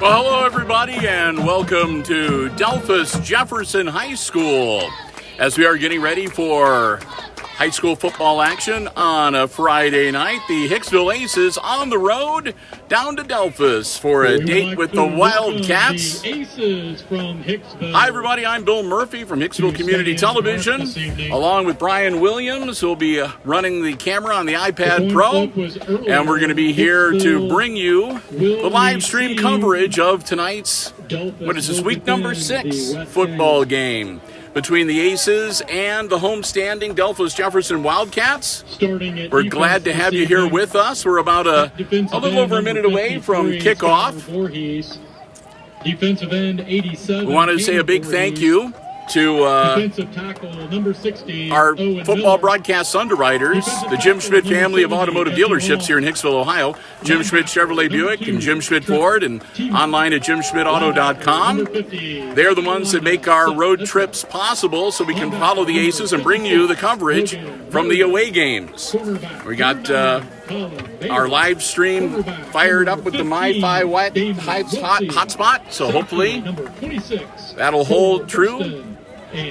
Well, hello everybody and welcome to Delphos Jefferson High School as we are getting ready for high school football action on a Friday night. The Hicksville Aces on the road down to Delphos for a date with the Wildcats. The Aces from Hicksville. Hi everybody, I'm Bill Murphy from Hicksville Community Television, along with Brian Williams, who'll be running the camera on the iPad Pro, and we're going to be here to bring you the live stream coverage of tonight's, week number 6 football game between the Aces and the homestanding Delphos Jefferson Wildcats. We're glad to have you here with us. We're about a little over a minute away from kickoff. Defensive end 87. We want to say a big thank you to defensive tackle number 60, our football broadcast underwriters, the Jim Schmidt family of automotive dealerships here in Hicksville, Ohio, Jim Schmidt Chevrolet Buick and Jim Schmidt Ford, and online at jimschmidtauto.com. They're the ones that make our road trips possible so we can follow the Aces and bring you the coverage from the away games. We got our live stream fired up with the MiFi hotspot, so hopefully that'll hold true.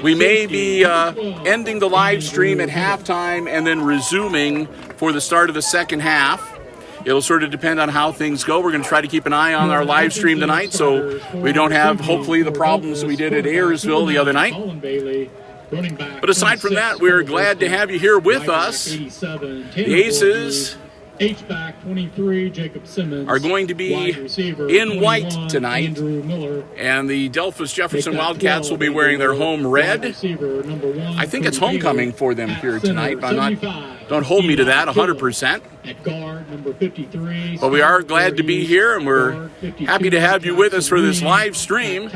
We may be ending the live stream at halftime and then resuming for the start of the second half. It'll sort of depend on how things go. We're going to try to keep an eye on our live stream tonight so we don't have, hopefully, the problems we did at Ayersville the other night. But aside from that, we're glad to have you here with us. The Aces H-back 23, Jacob Simmons, are going to be in white tonight, and the Delphos Jefferson Wildcats will be wearing their home red. I think it's homecoming for them here tonight, but don't hold me to that 100%. But we are glad to be here, and we're happy to have you with us for this live stream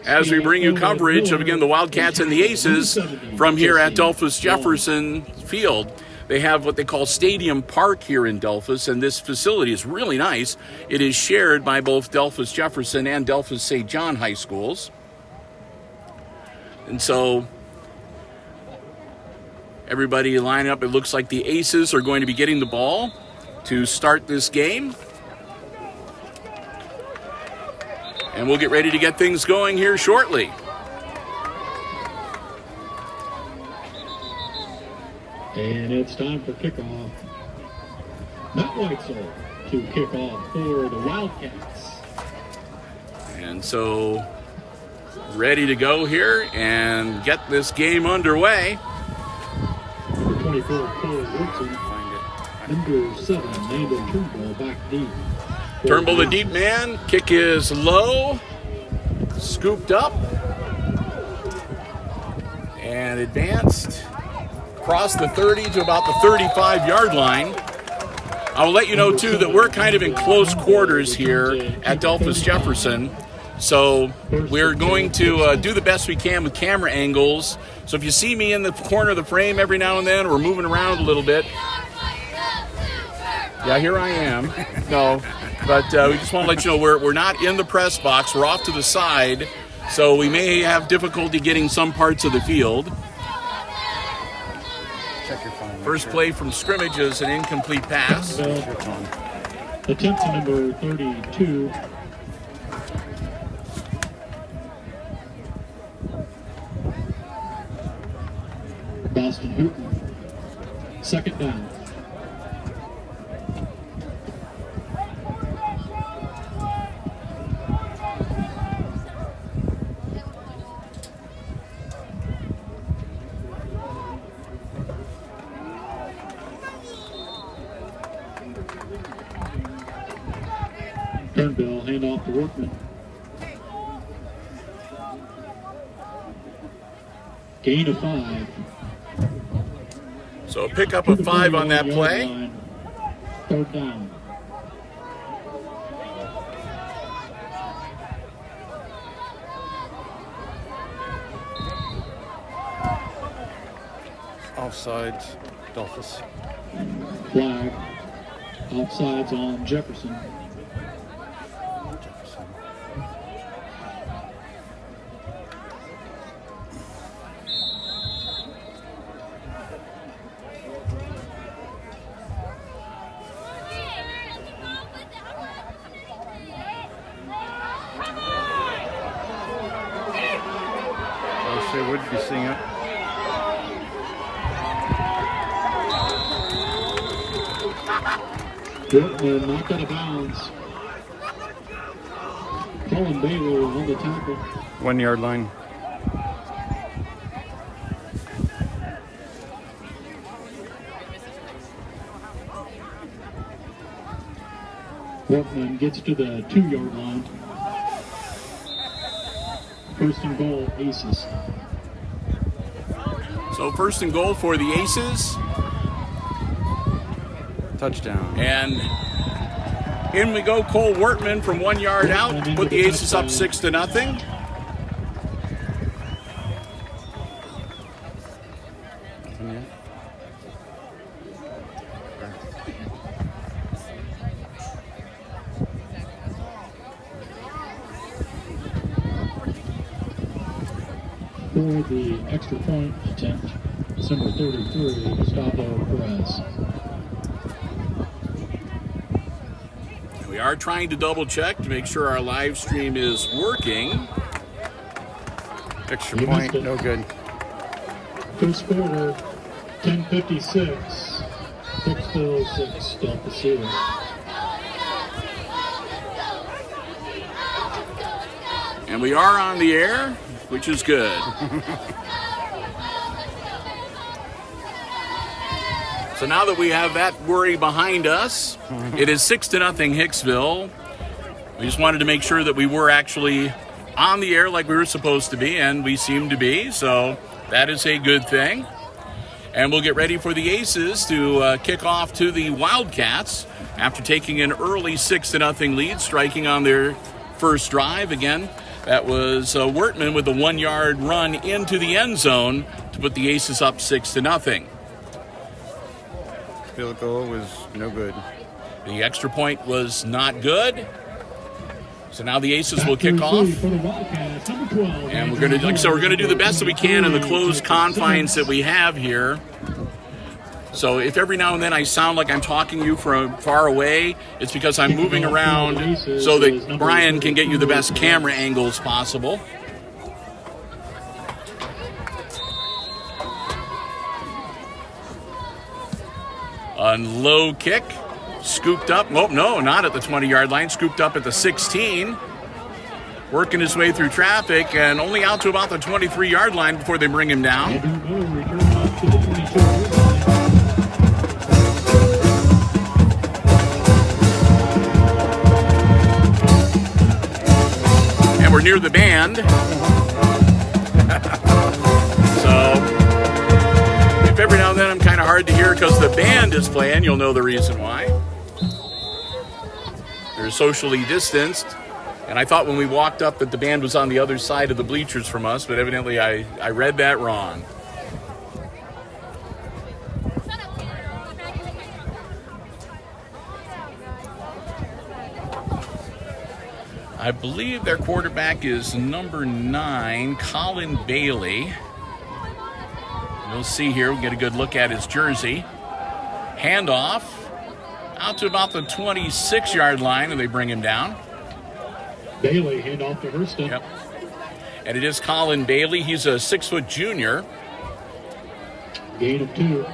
as we bring you coverage of, again, the Wildcats and the Aces from here at Delphos Jefferson Field. They have what they call Stadium Park here in Delphos, and this facility is really nice. It is shared by both Delphos Jefferson and Delphos St. John high schools. And so everybody line up. It looks like the Aces are going to be getting the ball to start this game. And we'll get ready to get things going here shortly. And it's time for kickoff. Matt Weitzel to kick off for the Wildcats. And so, ready to go here and get this game underway. Number 24, Cole Woodson. Number 7, Landon Turnbull back deep. Turnbull the deep man. Kick is low. Scooped up. And advanced. Across the 30 to about the 35-yard line. I will let you know, too, that we're kind of in close quarters here at Delphos Jefferson. So we're going to do the best we can with camera angles. So if you see me in the corner of the frame every now and then, we're moving around a little bit. Yeah, here I am. No, but we just want to let you know we're not in the press box. We're off to the side. So we may have difficulty getting some parts of the field. First play from scrimmage is an incomplete pass. Attempt to number 32. Boston Hooten. Second down. Turnbull, hand off to Workman. Gain of 5. So a pickup of 5 on that play. Third down. Offside, Delphos. Flag. Offsides on Jefferson. seeing it. Whitman knocked out of bounds. Colin Bailey on the tackle. 1 yard line. Whitman gets to the 2-yard line. First and goal, Aces. So first and goal for the Aces. Touchdown. And in we go, Cole Wortman from 1 yard out. Put the Aces up 6-0. Nothing yet? For the extra point attempt, number 33, Gustavo Perez. We are trying to double check to make sure our live stream is working. Extra You point, missed it. no good. First quarter, 10:56. Hicksville 6, Delphos 0. And we are on the air, which is good. So now that we have that worry behind us, it is 6-0 Hicksville. We just wanted to make sure that we were actually on the air like we were supposed to be, and we seem to be, so that is a good thing. And we'll get ready for the Aces to kick off to the Wildcats after taking an early 6-0 lead, striking on their first drive. Again, that was Wortman with a 1 yard run into the end zone to put the Aces up 6-0. Field goal was no good. The extra point was not good. So now the Aces will kick off. And we're going to do the best that we can in the closed confines that we have here. So if every now and then I sound like I'm talking to you from far away, it's because I'm moving around so that Brian can get you the best camera angles possible. A low kick, scooped up. Oh, no, not at the 20-yard line. Scooped up at the 16. Working his way through traffic and only out to about the 23-yard line before they bring him down. And we're near the band. If every now and then I'm kind of hard to hear because the band is playing, you'll know the reason why. They're socially distanced, and I thought when we walked up that the band was on the other side of the bleachers from us, but evidently I read that wrong. I believe their quarterback is number 9, Colin Bailey. We'll see here. We'll get a good look at his jersey. Handoff out to about the 26-yard line, and they bring him down. Bailey, handoff to Hurston. Yep. And it is Colin Bailey. He's a 6-foot junior. Gain of 2.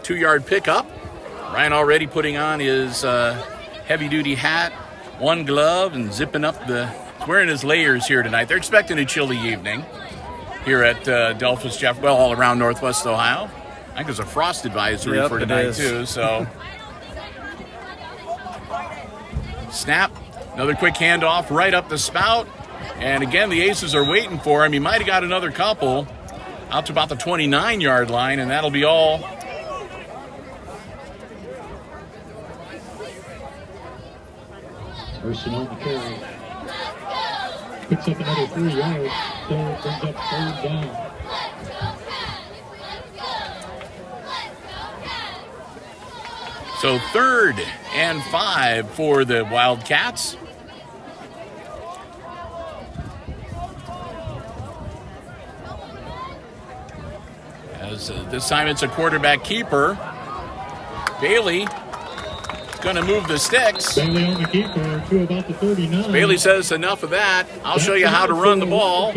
2-yard pickup. Ryan already putting on his heavy-duty hat, one glove, and zipping up he's wearing his layers here tonight. They're expecting a chilly evening here at Delphos, Jefferson, well, all around Northwest Ohio. I think there's a frost advisory for tonight, too. So, snap, another quick handoff right up the spout. And again, the Aces are waiting for him. He might have got another couple out to about the 29-yard line, and that'll be all. Hurston on the carry. Picks up another 3 yards. So brings up 3rd down. So 3rd and 5 for the Wildcats. As this time it's a quarterback keeper. Bailey going to move the sticks. Bailey on the keeper to about the 39. Bailey says enough of that. I'll show you how to run the ball.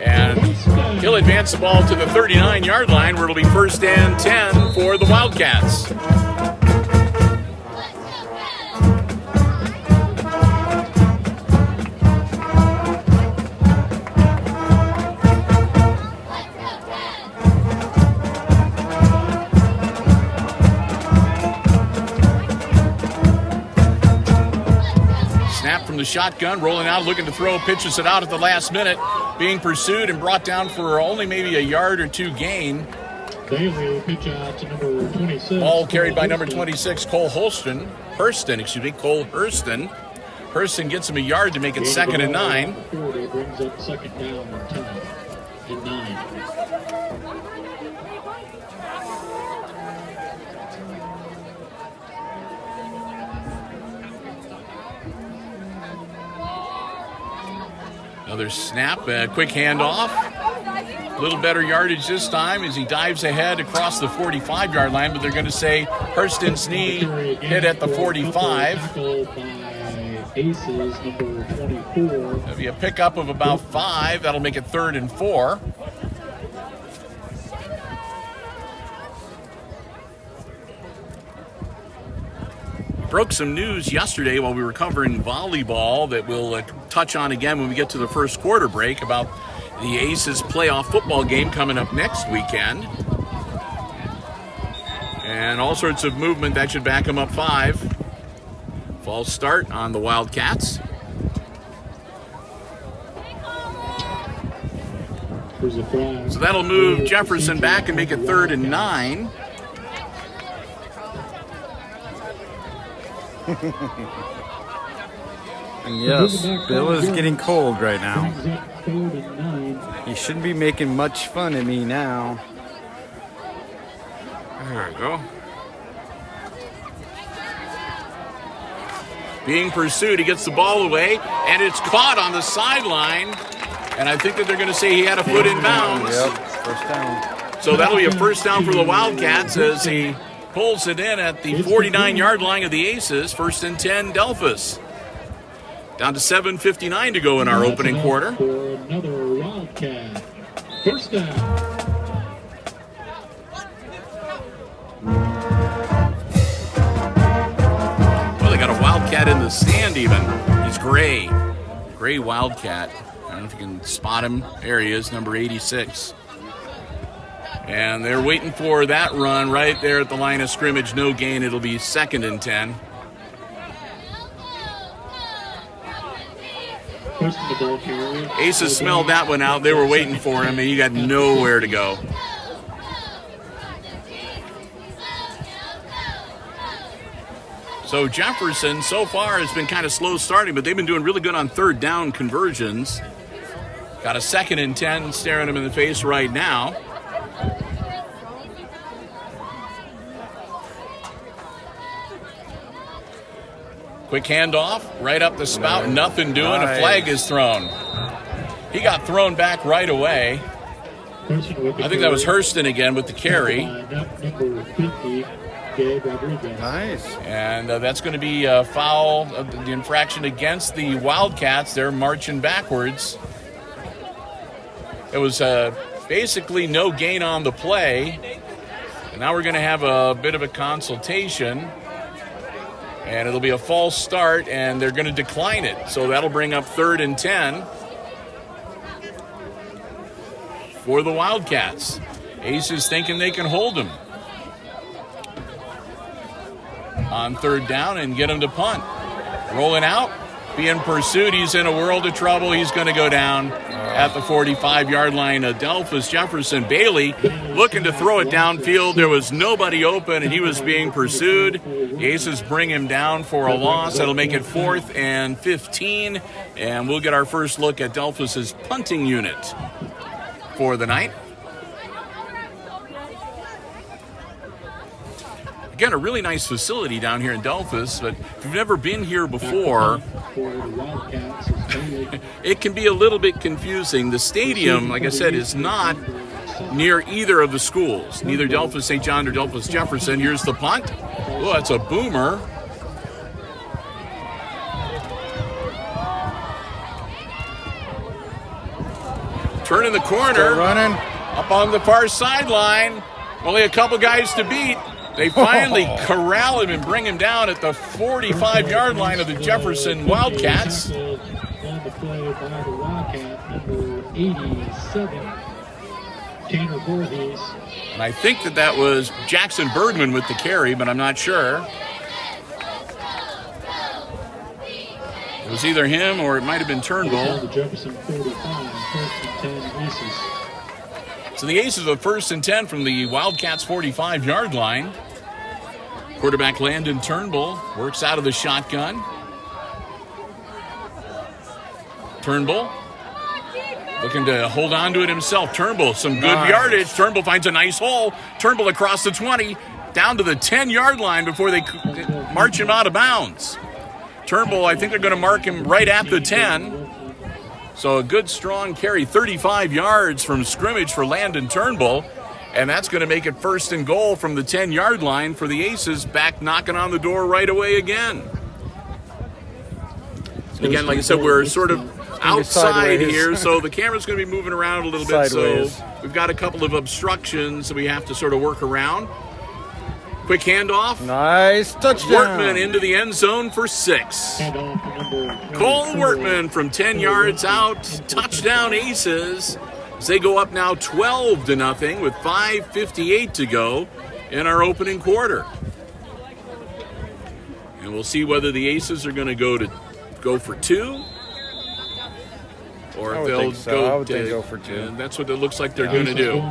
And he'll advance the ball to the 39-yard line where it'll be 1st and 10 for the Wildcats. From the shotgun, rolling out, looking to throw, pitches it out at the last minute, being pursued and brought down for only maybe a yard or two gain. Bailey, pitch out to number 26. Ball carried by number 26, Cole Hurston. Hurston gets him a yard to make it 2nd and 9. 40 brings up 2nd down and 10 and 9. Another snap, quick handoff. A little better yardage this time as he dives ahead across the 45-yard line, but they're going to say Hurston's knee hit at the 45. Aces, number 24. That'll be a pickup of about 5. That'll make it 3rd and 4. Broke some news yesterday while we were covering volleyball that we'll touch on again when we get to the first quarter break about the Aces playoff football game coming up next weekend. And all sorts of movement that should back them up 5. False start on the Wildcats. So that'll move Jefferson back and make it 3rd and 9. And yes, Bill is getting cold right now. He shouldn't be making much fun of me now. There we go. Being pursued, he gets the ball away, and it's caught on the sideline. And I think that they're going to say he had a foot in bounds. Yep, 1st down. So that'll be a 1st down for the Wildcats as he pulls it in at the 49-yard line of the Aces. 1st and 10, Delphos. Down to 7:59 to go in our opening quarter. For another Wildcat. 1st down. Well, they got a Wildcat in the stand even. He's gray. Gray Wildcat. I don't know if you can spot him. There he is, number 86. And they're waiting for that run right there at the line of scrimmage. No gain. It'll be 2nd and 10. Aces smelled that one out. They were waiting for him, and he got nowhere to go. So Jefferson so far has been kind of slow starting, but they've been doing really good on 3rd down conversions. Got a 2nd and 10 staring him in the face right now. Quick handoff, right up the spout, nothing doing. Nice. A flag is thrown. He got thrown back right away. I think that was Hurston again with the carry. Nice. And that's going to be a foul, the infraction against the Wildcats. They're marching backwards. It was basically no gain on the play. And now we're going to have a bit of a consultation. And it'll be a false start, and they're going to decline it. So that'll bring up 3rd and 10 for the Wildcats. Aces thinking they can hold them on 3rd down and get him to punt. Rolling out, being pursued. He's in a world of trouble. He's going to go down at the 45-yard line. Delphos, Jefferson, Bailey looking to throw it downfield. There was nobody open, and he was being pursued. The Aces bring him down for a loss. That'll make it 4th and 15, and we'll get our first look at Delphos' punting unit for the night. Again, a really nice facility down here in Delphos, but if you've never been here before, it can be a little bit confusing. The stadium, like I said, is not near either of the schools, neither Delphos St. John or Delphos Jefferson. Here's the punt. Oh, that's a boomer. Turning the Still corner. running. Up on the far sideline. Only a couple guys to beat. They finally corral him and bring him down at the 45-yard line of the Jefferson Wildcats. On the play by the Wildcat, number 87, Tanner Voorhees. And I think that was Jackson Bergman with the carry, but I'm not sure. It was either him or it might have been Turnbull. The Jefferson 45, first and 10 Aces. So the Aces are first and 10 from the Wildcats' 45-yard line. Quarterback Landon Turnbull works out of the shotgun. Turnbull looking to hold on to it himself. Turnbull, some good yardage. Turnbull finds a nice hole. Turnbull across the 20, down to the 10-yard line before they march him out of bounds. Turnbull, I think they're going to mark him right at the 10. So a good, strong carry, 35 yards from scrimmage for Landon Turnbull. And that's going to make it first and goal from the 10-yard line for the Aces, back knocking on the door right away again. Again, like I said, we're sort of outside here, so the camera's going to be moving around a little bit. Sideways. So we've got a couple of obstructions that we have to sort of work around. Quick handoff. Nice touchdown. Wortman into the end zone for 6. Cole Wortman from 10 yards out. Touchdown Aces. As they go up now 12-0 with 5:58 to go in our opening quarter. And we'll see whether the Aces are going to go for 2. Or if they'll go for 2. And that's what it looks like they're going to do.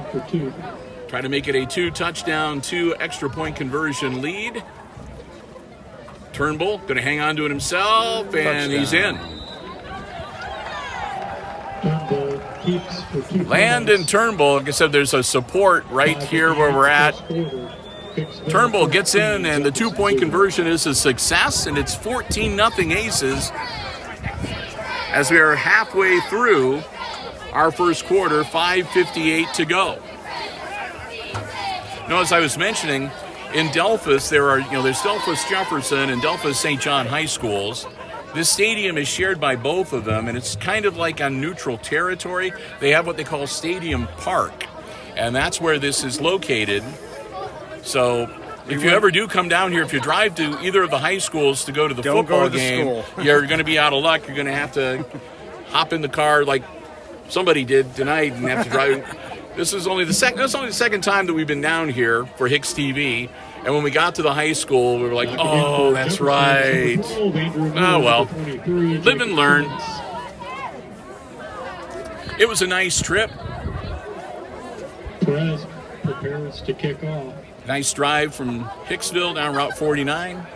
Try to make it a 2-touchdown, 2 extra point conversion lead. Turnbull going to hang on to it himself, and he's in. Turnbull keeps for 2. Landon Turnbull, like I said, there's a support right here where we're at. Turnbull gets in, and the 2-point conversion is a success, and it's 14-0 Aces as we are halfway through our first quarter, 5:58 to go. Now, as I was mentioning, in Delphos, there's Delphos Jefferson and Delphos St. John high schools. This stadium is shared by both of them, and it's kind of like on neutral territory. They have what they call Stadium Park, and that's where this is located. So if you ever do come down here, if you drive to either of the high schools to go to the football game, you're going to be out of luck. You're going to have to hop in the car like somebody did tonight and have to drive. This is only the second time that we've been down here for HIX-TV. And when we got to the high school, we were like, oh, that's right. Oh, well, live and learn. It was a nice trip. Perez prepares to kick off. Nice drive from Hicksville down Route 49.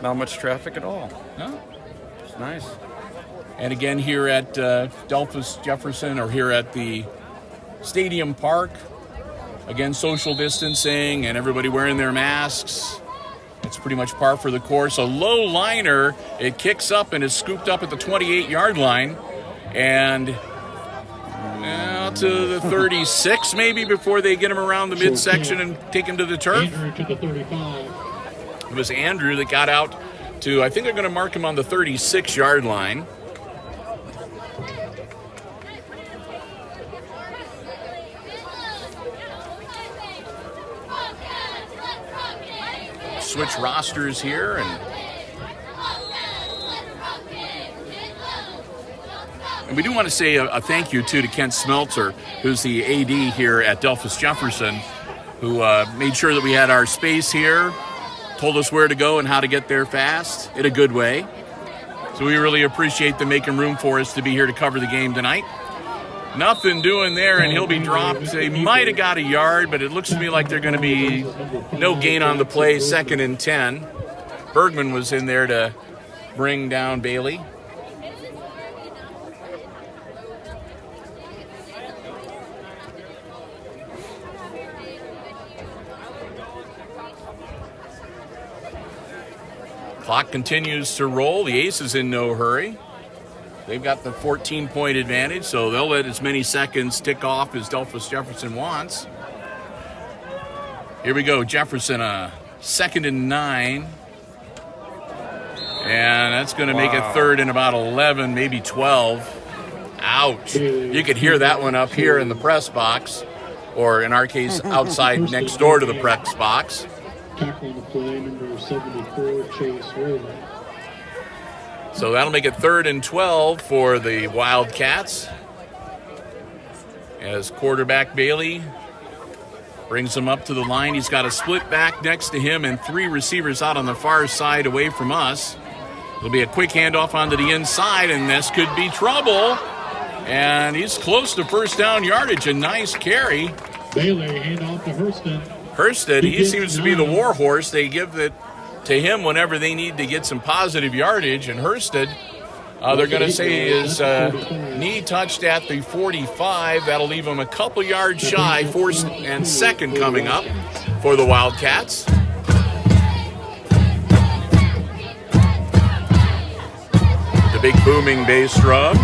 Not much traffic at all. No. It's nice. And again, here at Delphos Jefferson, or here at the Stadium Park, again, social distancing and everybody wearing their masks. It's pretty much par for the course. A low liner, it kicks up and is scooped up at the 28-yard line. And out to the 36 maybe before they get him around the midsection and take him to the turf. Andrew to the 35. It was Andrew that got out to, I think they're going to mark him on the 36-yard line. Switch rosters here, and we do want to say a thank you to Kent Smeltzer, who's the AD here at Delphos Jefferson, who made sure that we had our space here, told us where to go and how to get there fast in a good way. So we really appreciate them making room for us to be here to cover the game tonight. Nothing doing there, and he'll be dropped. They might have got a yard, but it looks to me like they're going to be no gain on the play, 2nd and 10. Bergman was in there to bring down Bailey. Clock continues to roll. The Ace is in no hurry. They've got the 14-point advantage, so they'll let as many seconds tick off as Delphos Jefferson wants. Here we go, Jefferson, 2nd and 9. And that's going to make it 3rd and about 11, maybe 12. Ouch. You could hear that one up here in the press box, or in our case, outside next door to the press box. Tackle on the play, number 74, Chase Rayleigh. So that'll make it 3rd and 12 for the Wildcats. As quarterback Bailey brings him up to the line. He's got a split back next to him and 3 receivers out on the far side away from us. It'll be a quick handoff onto the inside, and this could be trouble. And he's close to first down yardage. A nice carry. Bailey, handoff to Hurston. Hurston, he seems to be the war horse. They give it to him whenever they need to get some positive yardage. And Hurston, they're going to say his knee touched at the 45. That'll leave him a couple yards shy. 4th and 2nd coming up for the Wildcats. The big booming bass drum.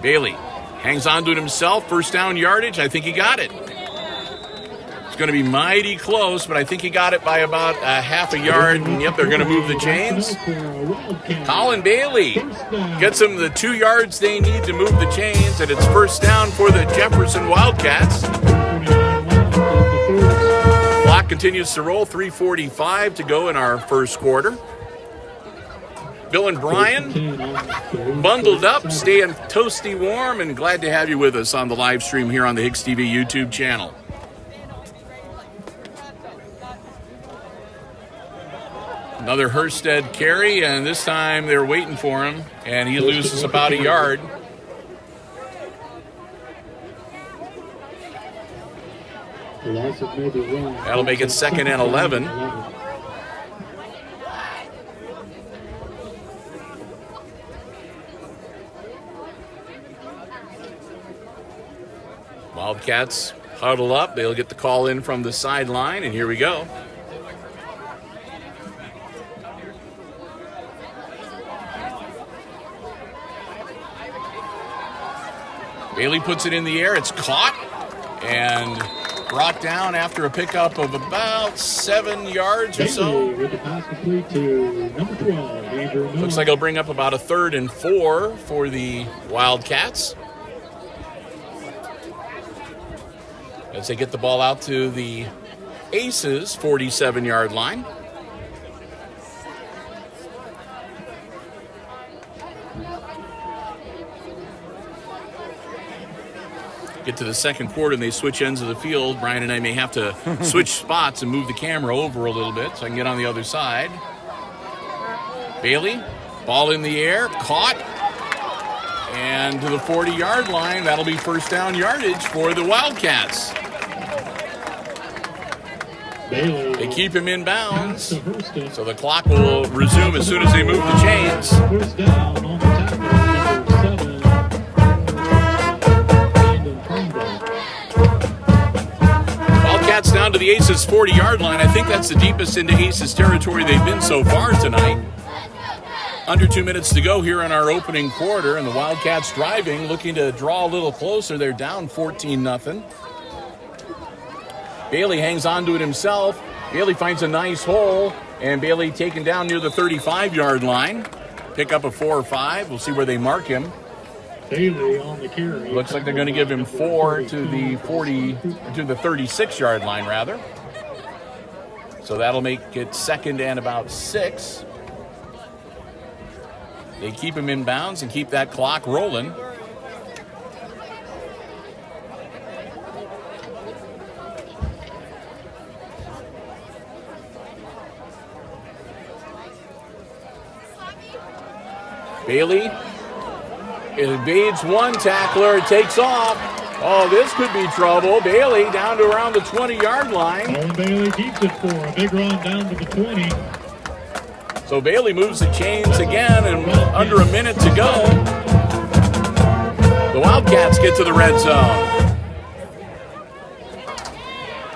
Bailey hangs on to it himself. First down yardage. I think he got it. It's going to be mighty close, but I think he got it by about a half a yard. And yep, they're going to move the chains. Colin Bailey gets them the 2 yards they need to move the chains, and it's first down for the Jefferson Wildcats. Clock continues to roll. 3:45 to go in our first quarter. Bill and Brian, bundled up, staying toasty warm, and glad to have you with us on the live stream here on the HIX-TV YouTube channel. Another Hurstead carry, and this time they're waiting for him, and he loses about a yard. That'll make it 2nd and 11. Wildcats huddle up. They'll get the call in from the sideline, and here we go. Bailey puts it in the air. It's caught and brought down after a pickup of about 7 yards or so. Looks like it'll bring up about a 3rd and 4 for the Wildcats. As they get the ball out to the Aces 47-yard line. Get to the second quarter and they switch ends of the field. Brian and I may have to switch spots and move the camera over a little bit so I can get on the other side. Bailey, ball in the air, caught. And to the 40-yard line, that'll be first down yardage for the Wildcats. They keep him in bounds, so the clock will resume as soon as they move the chains. First down on the tackle, number 7. Wildcats down to the Aces 40-yard line. I think that's the deepest into Aces territory they've been so far tonight. Under 2 minutes to go here in our opening quarter, and the Wildcats driving, looking to draw a little closer. They're down 14-0. Bailey hangs on to it himself. Bailey finds a nice hole, and Bailey taken down near the 35-yard line. Pick up a 4 or 5. We'll see where they mark him. Bailey on the carry. Looks like they're going to give him 4 to the 36-yard line, rather. So that'll make it 2nd and about 6. They keep him in bounds and keep that clock rolling. Bailey evades one tackler, takes off. Oh, this could be trouble. Bailey down to around the 20-yard line. And Bailey keeps it for a big run down to the 20. So Bailey moves the chains again, and under a minute to go, the Wildcats get to the red zone.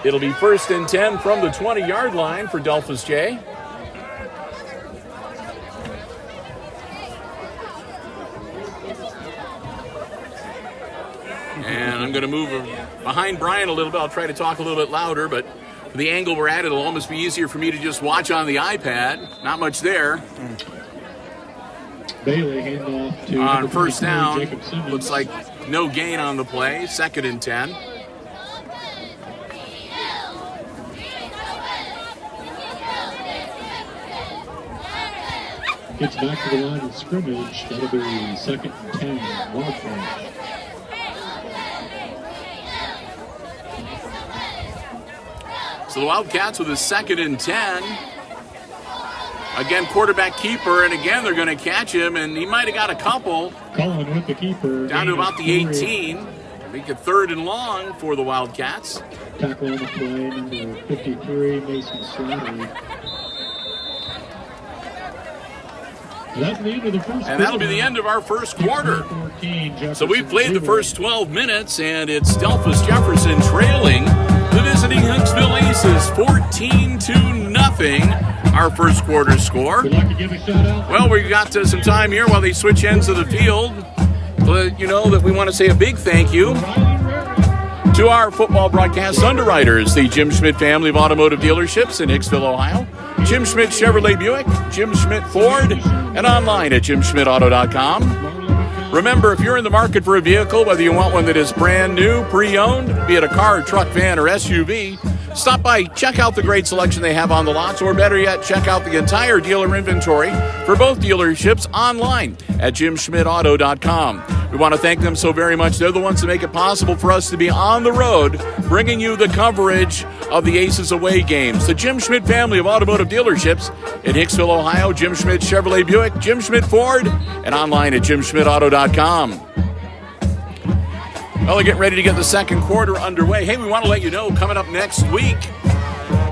It'll be 1st and 10 from the 20-yard line for Delphos J. And I'm going to move behind Brian a little bit. I'll try to talk a little bit louder, but For the angle we're at, it'll almost be easier for me to just watch on the iPad. Not much there. Bailey handoff to On first down, Jacob Simmons. looks like no gain on the play. 2nd and 10. Gets back to the line of scrimmage. That'll be 2nd and 10. Wildcat. So the Wildcats with a 2nd and 10. Again, quarterback keeper, and again, they're going to catch him, and he might have got a couple. Cullen with the keeper. Down to about the 18. Make it 3rd and long for the Wildcats. Tackle on the play, number 53, Mason Slattery. That's the end of the first And that'll be the end of our first quarter. 14, So we've played the first 12 minutes, and it's Delphos Jefferson trailing the visiting Hicksville Aces 14-0. Our first quarter score. Would like to give a shout out. Well, we've got some time here while they switch ends of the field. But you know that we want to say a big thank you to our football broadcast underwriters, the Jim Schmidt family of automotive dealerships in Hicksville, Ohio. Jim Schmidt Chevrolet Buick, Jim Schmidt Ford, and online at jimschmidtauto.com. Remember, if you're in the market for a vehicle, whether you want one that is brand new, pre-owned, be it a car, truck, van, or SUV, stop by, check out the great selection they have on the lots, or better yet, check out the entire dealer inventory for both dealerships online at jimschmidtauto.com. We want to thank them so very much. They're the ones that make it possible for us to be on the road, bringing you the coverage of the Aces away games. The Jim Schmidt family of automotive dealerships in Hicksville, Ohio, Jim Schmidt Chevrolet Buick, Jim Schmidt Ford, and online at jimschmidtauto.com. Well, we're getting ready to get the second quarter underway. Hey, we want to let you know, coming up next week,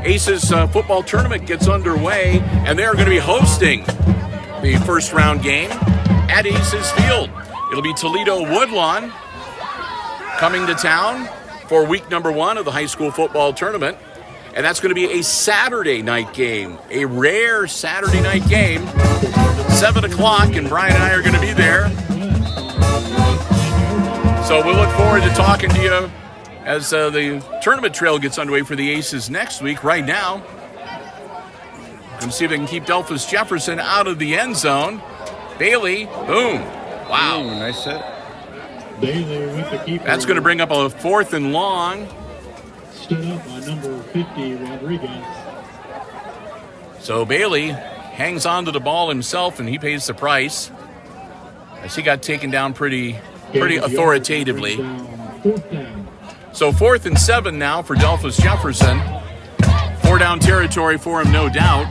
Aces football tournament gets underway, and they're going to be hosting the first round game at Aces Field. It'll be Toledo Woodlawn coming to town for week number 1 of the high school football tournament. And that's going to be a Saturday night game, a rare Saturday night game, 7 o'clock, and Brian and I are going to be there. So we'll look forward to talking to you as the tournament trail gets underway for the Aces next week. Right now, and see if they can keep Delphos Jefferson out of the end zone. Bailey, boom. Wow. Ooh, nice hit. Bailey with the keeper. That's going to bring up a 4th and long. Stood up by number 50, Rodriguez. So Bailey hangs on to the ball himself, and he pays the price, as he got taken down pretty authoritatively. Fourth down. So 4th and 7 now for Delphos Jefferson. 4-down territory for him, no doubt.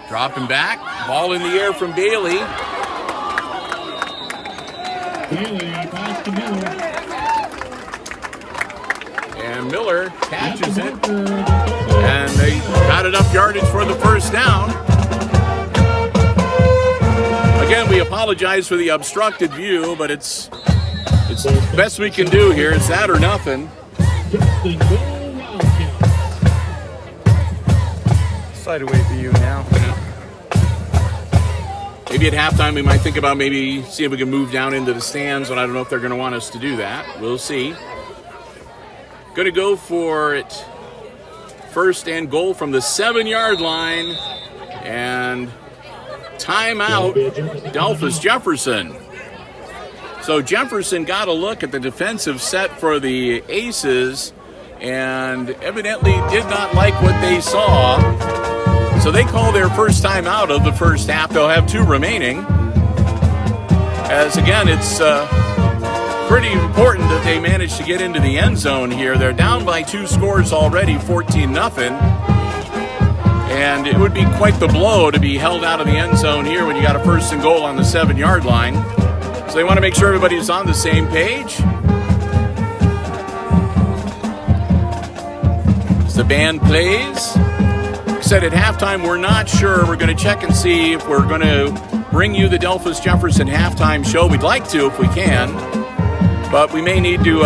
Dropping back, ball in the air from Bailey. Bailey pass to Miller. And Miller catches it. And they got enough yardage for the first down. Again, we apologize for the obstructed view, but it's the best we can do here. It's that or nothing. Sideaway view now. Maybe at halftime we might think about maybe see if we can move down into the stands, but I don't know if they're going to want us to do that. We'll see. Going to go for it. 1st and goal from the 7-yard line. And timeout, Delphos Jefferson. So Jefferson got a look at the defensive set for the Aces and evidently did not like what they saw. So they call their first time out of the first half. They'll have 2 remaining. As again, it's pretty important that they manage to get into the end zone here. They're down by 2 scores already, 14-0. And it would be quite the blow to be held out of the end zone here when you got a 1st and goal on the 7-yard line. So they want to make sure everybody's on the same page. As the band plays. Said at halftime, we're not sure. We're going to check and see if we're going to bring you the Delphos Jefferson halftime show. We'd like to if we can, but we may need to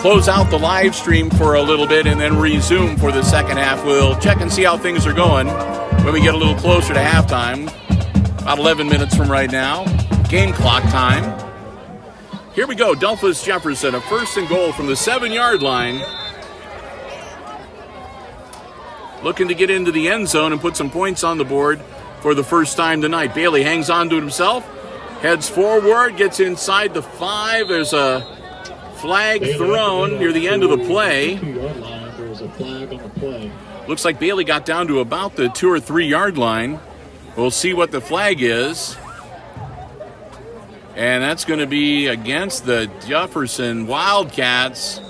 close out the live stream for a little bit and then resume for the second half. We'll check and see how things are going when we get a little closer to halftime. About 11 minutes from right now. Game clock time. Here we go. Delphos Jefferson, a 1st and goal from the 7-yard line. Looking to get into the end zone and put some points on the board for the first time tonight. Bailey hangs on to himself, heads forward, gets inside the 5. There's a flag thrown near the end of the play. There's a flag on the play. Looks like Bailey got down to about the 2 or 3 yard line. We'll see what the flag is. And that's going to be against the Jefferson Wildcats.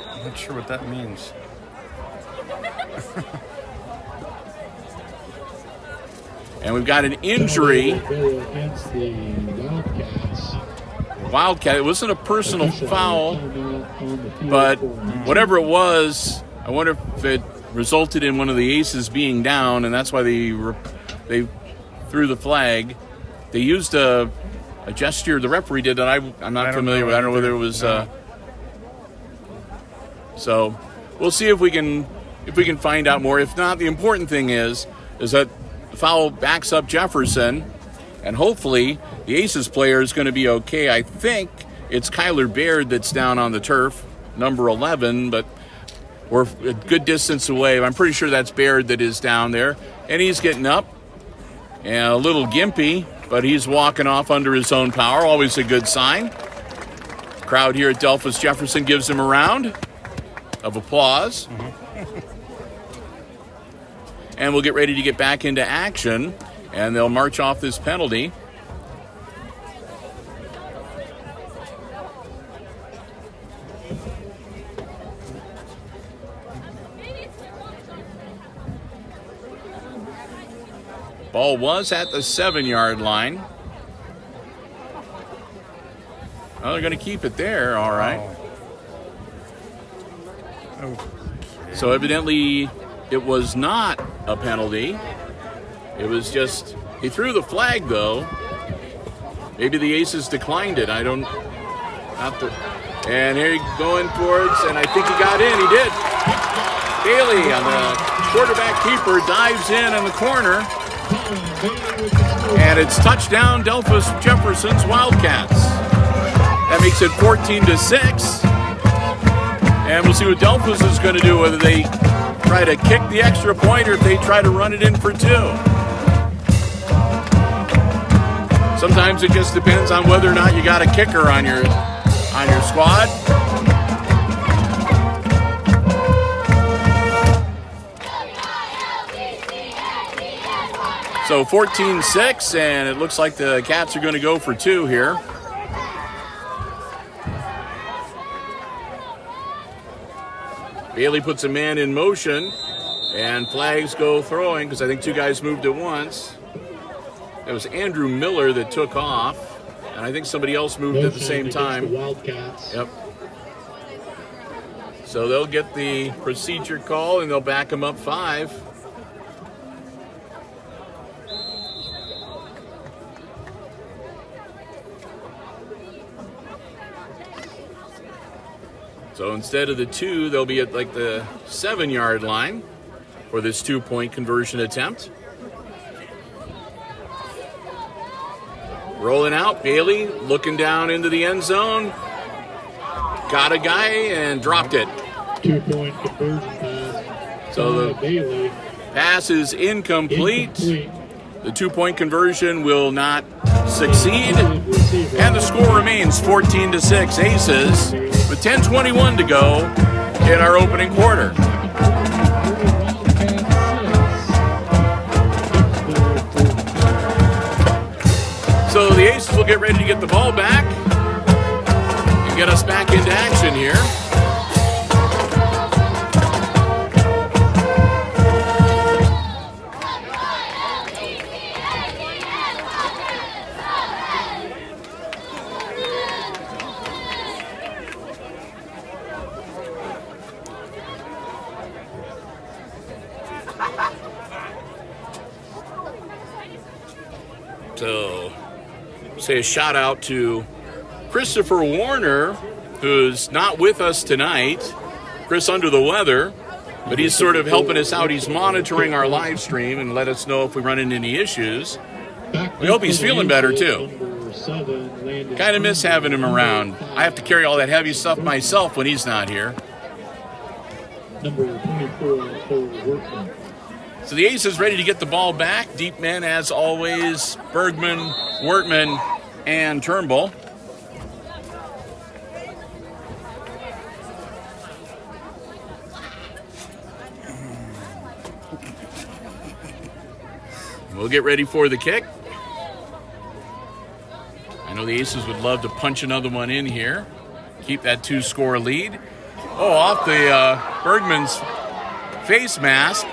I'm not sure what that means. And we've got an injury. Against the Wildcats. Wildcat, it wasn't a personal foul, but whatever it was, I wonder if it resulted in one of the aces being down, and that's why they threw the flag. They used a gesture the referee did that I'm not familiar with. I don't know whether it was. So we'll see if we can find out more. If not, the important thing is that the foul backs up Jefferson, and hopefully the Aces player is going to be okay. I think it's Kyler Baird that's down on the turf, number 11, but we're a good distance away. I'm pretty sure that's Baird that is down there, and he's getting up, and a little gimpy, but he's walking off under his own power. Always a good sign. Crowd here at Delphos Jefferson gives him a round of applause. And we'll get ready to get back into action, and they'll march off this penalty. Ball was at the 7-yard line. Oh, they're going to keep it there, all right. Oh. So evidently it was not a penalty. It was just, he threw the flag though. Maybe the Aces declined it. And here he's going towards, and I think he got in. He did. Bailey on the quarterback keeper dives in the corner. And it's touchdown Delphos Jefferson's Wildcats. That makes it 14-6. And we'll see what Delphos is going to do, whether they try to kick the extra point or if they try to run it in for 2. Sometimes it just depends on whether or not you got a kicker on your squad. So 14-6, and it looks like the Cats are going to go for 2 here. Bailey puts a man in motion, and flags go throwing because I think 2 guys moved at once. It was Andrew Miller that took off, and I think somebody else moved at the same time. The Wildcats. Yep. So they'll get the procedure call, and they'll back him up 5. So instead of the 2, they'll be at like the 7-yard line for this 2-point conversion attempt. Rolling out, Bailey looking down into the end zone. Got a guy and dropped it. 2-point conversion pass. So the Bailey. Pass is incomplete. The 2-point conversion will not succeed. And the score remains 14-6. Aces with 10:21 to go in our opening quarter. So the Aces will get ready to get the ball back and get us back into action here. So, say a shout out to Christopher Warner, who's not with us tonight. Chris under the weather, but he's sort of helping us out. He's monitoring our live stream and let us know if we run into any issues. We hope he's feeling better, too. Kind of miss having him around. I have to carry all that heavy stuff myself when he's not here. Number 24 for Workman. So the Aces ready to get the ball back. Deep men, as always, Bergman, Wortman, and Turnbull. We'll get ready for the kick. I know the Aces would love to punch another one in here. Keep that 2-score lead. Oh, off the Bergman's face mask.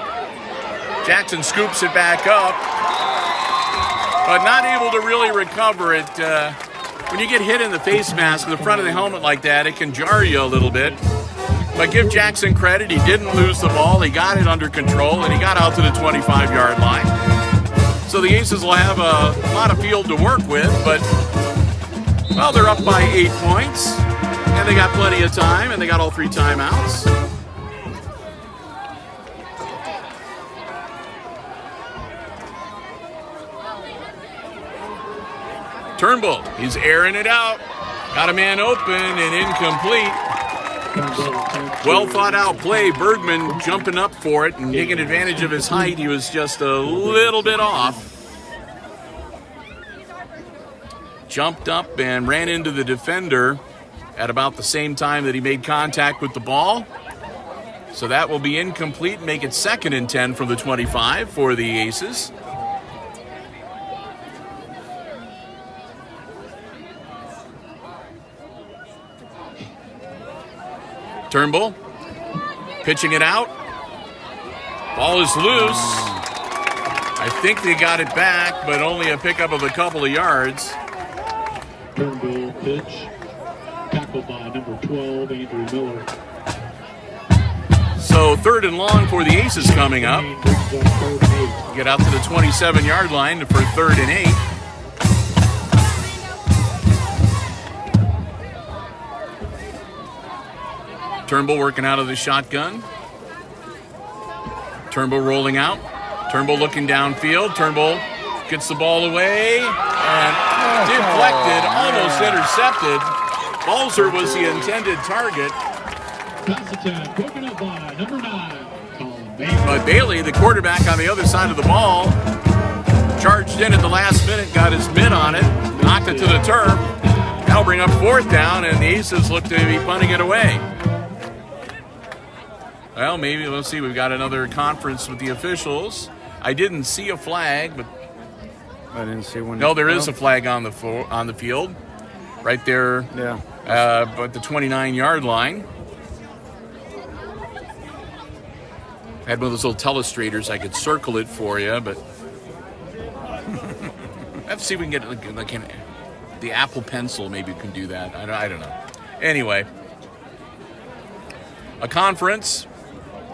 Jackson scoops it back up, but not able to really recover it. When you get hit in the face mask in the front of the helmet like that, it can jar you a little bit. But give Jackson credit. He didn't lose the ball. He got it under control, and he got out to the 25-yard line. So the Aces will have a lot of field to work with, but, well, they're up by 8 points, and they got plenty of time, and they got all 3 timeouts. Turnbull, he's airing it out. Got a man open and incomplete. Well thought out play. Bergman jumping up for it and taking advantage of his height. He was just a little bit off. Jumped up and ran into the defender at about the same time that he made contact with the ball. So that will be incomplete. Make it 2nd and 10 from the 25 for the Aces. Turnbull pitching it out. Ball is loose. I think they got it back, but only a pickup of a couple of yards. Turnbull pitch. Tackled by number 12, Andrew Miller. So 3rd and long for the Aces coming up. Get out to the 27-yard line for 3rd and 8. Turnbull working out of the shotgun. Turnbull rolling out. Turnbull looking downfield. Turnbull gets the ball away and deflected, almost intercepted. Balzer was the intended target. Pass attempt broken up by number 9. But Bailey, the quarterback on the other side of the ball, charged in at the last minute, got his mitt on it, knocked it to the turf. That'll bring up 4th down, and the Aces look to be punting it away. Well, maybe, let's see, we've got another conference with the officials. I didn't see a flag, but I didn't see one. no, there is a flag on the field, right there. Yeah. But the 29-yard line. I had one of those little telestrators. I could circle it for you, but let's see if we can get like the Apple Pencil. Maybe we can do that. I don't know. Anyway, a conference.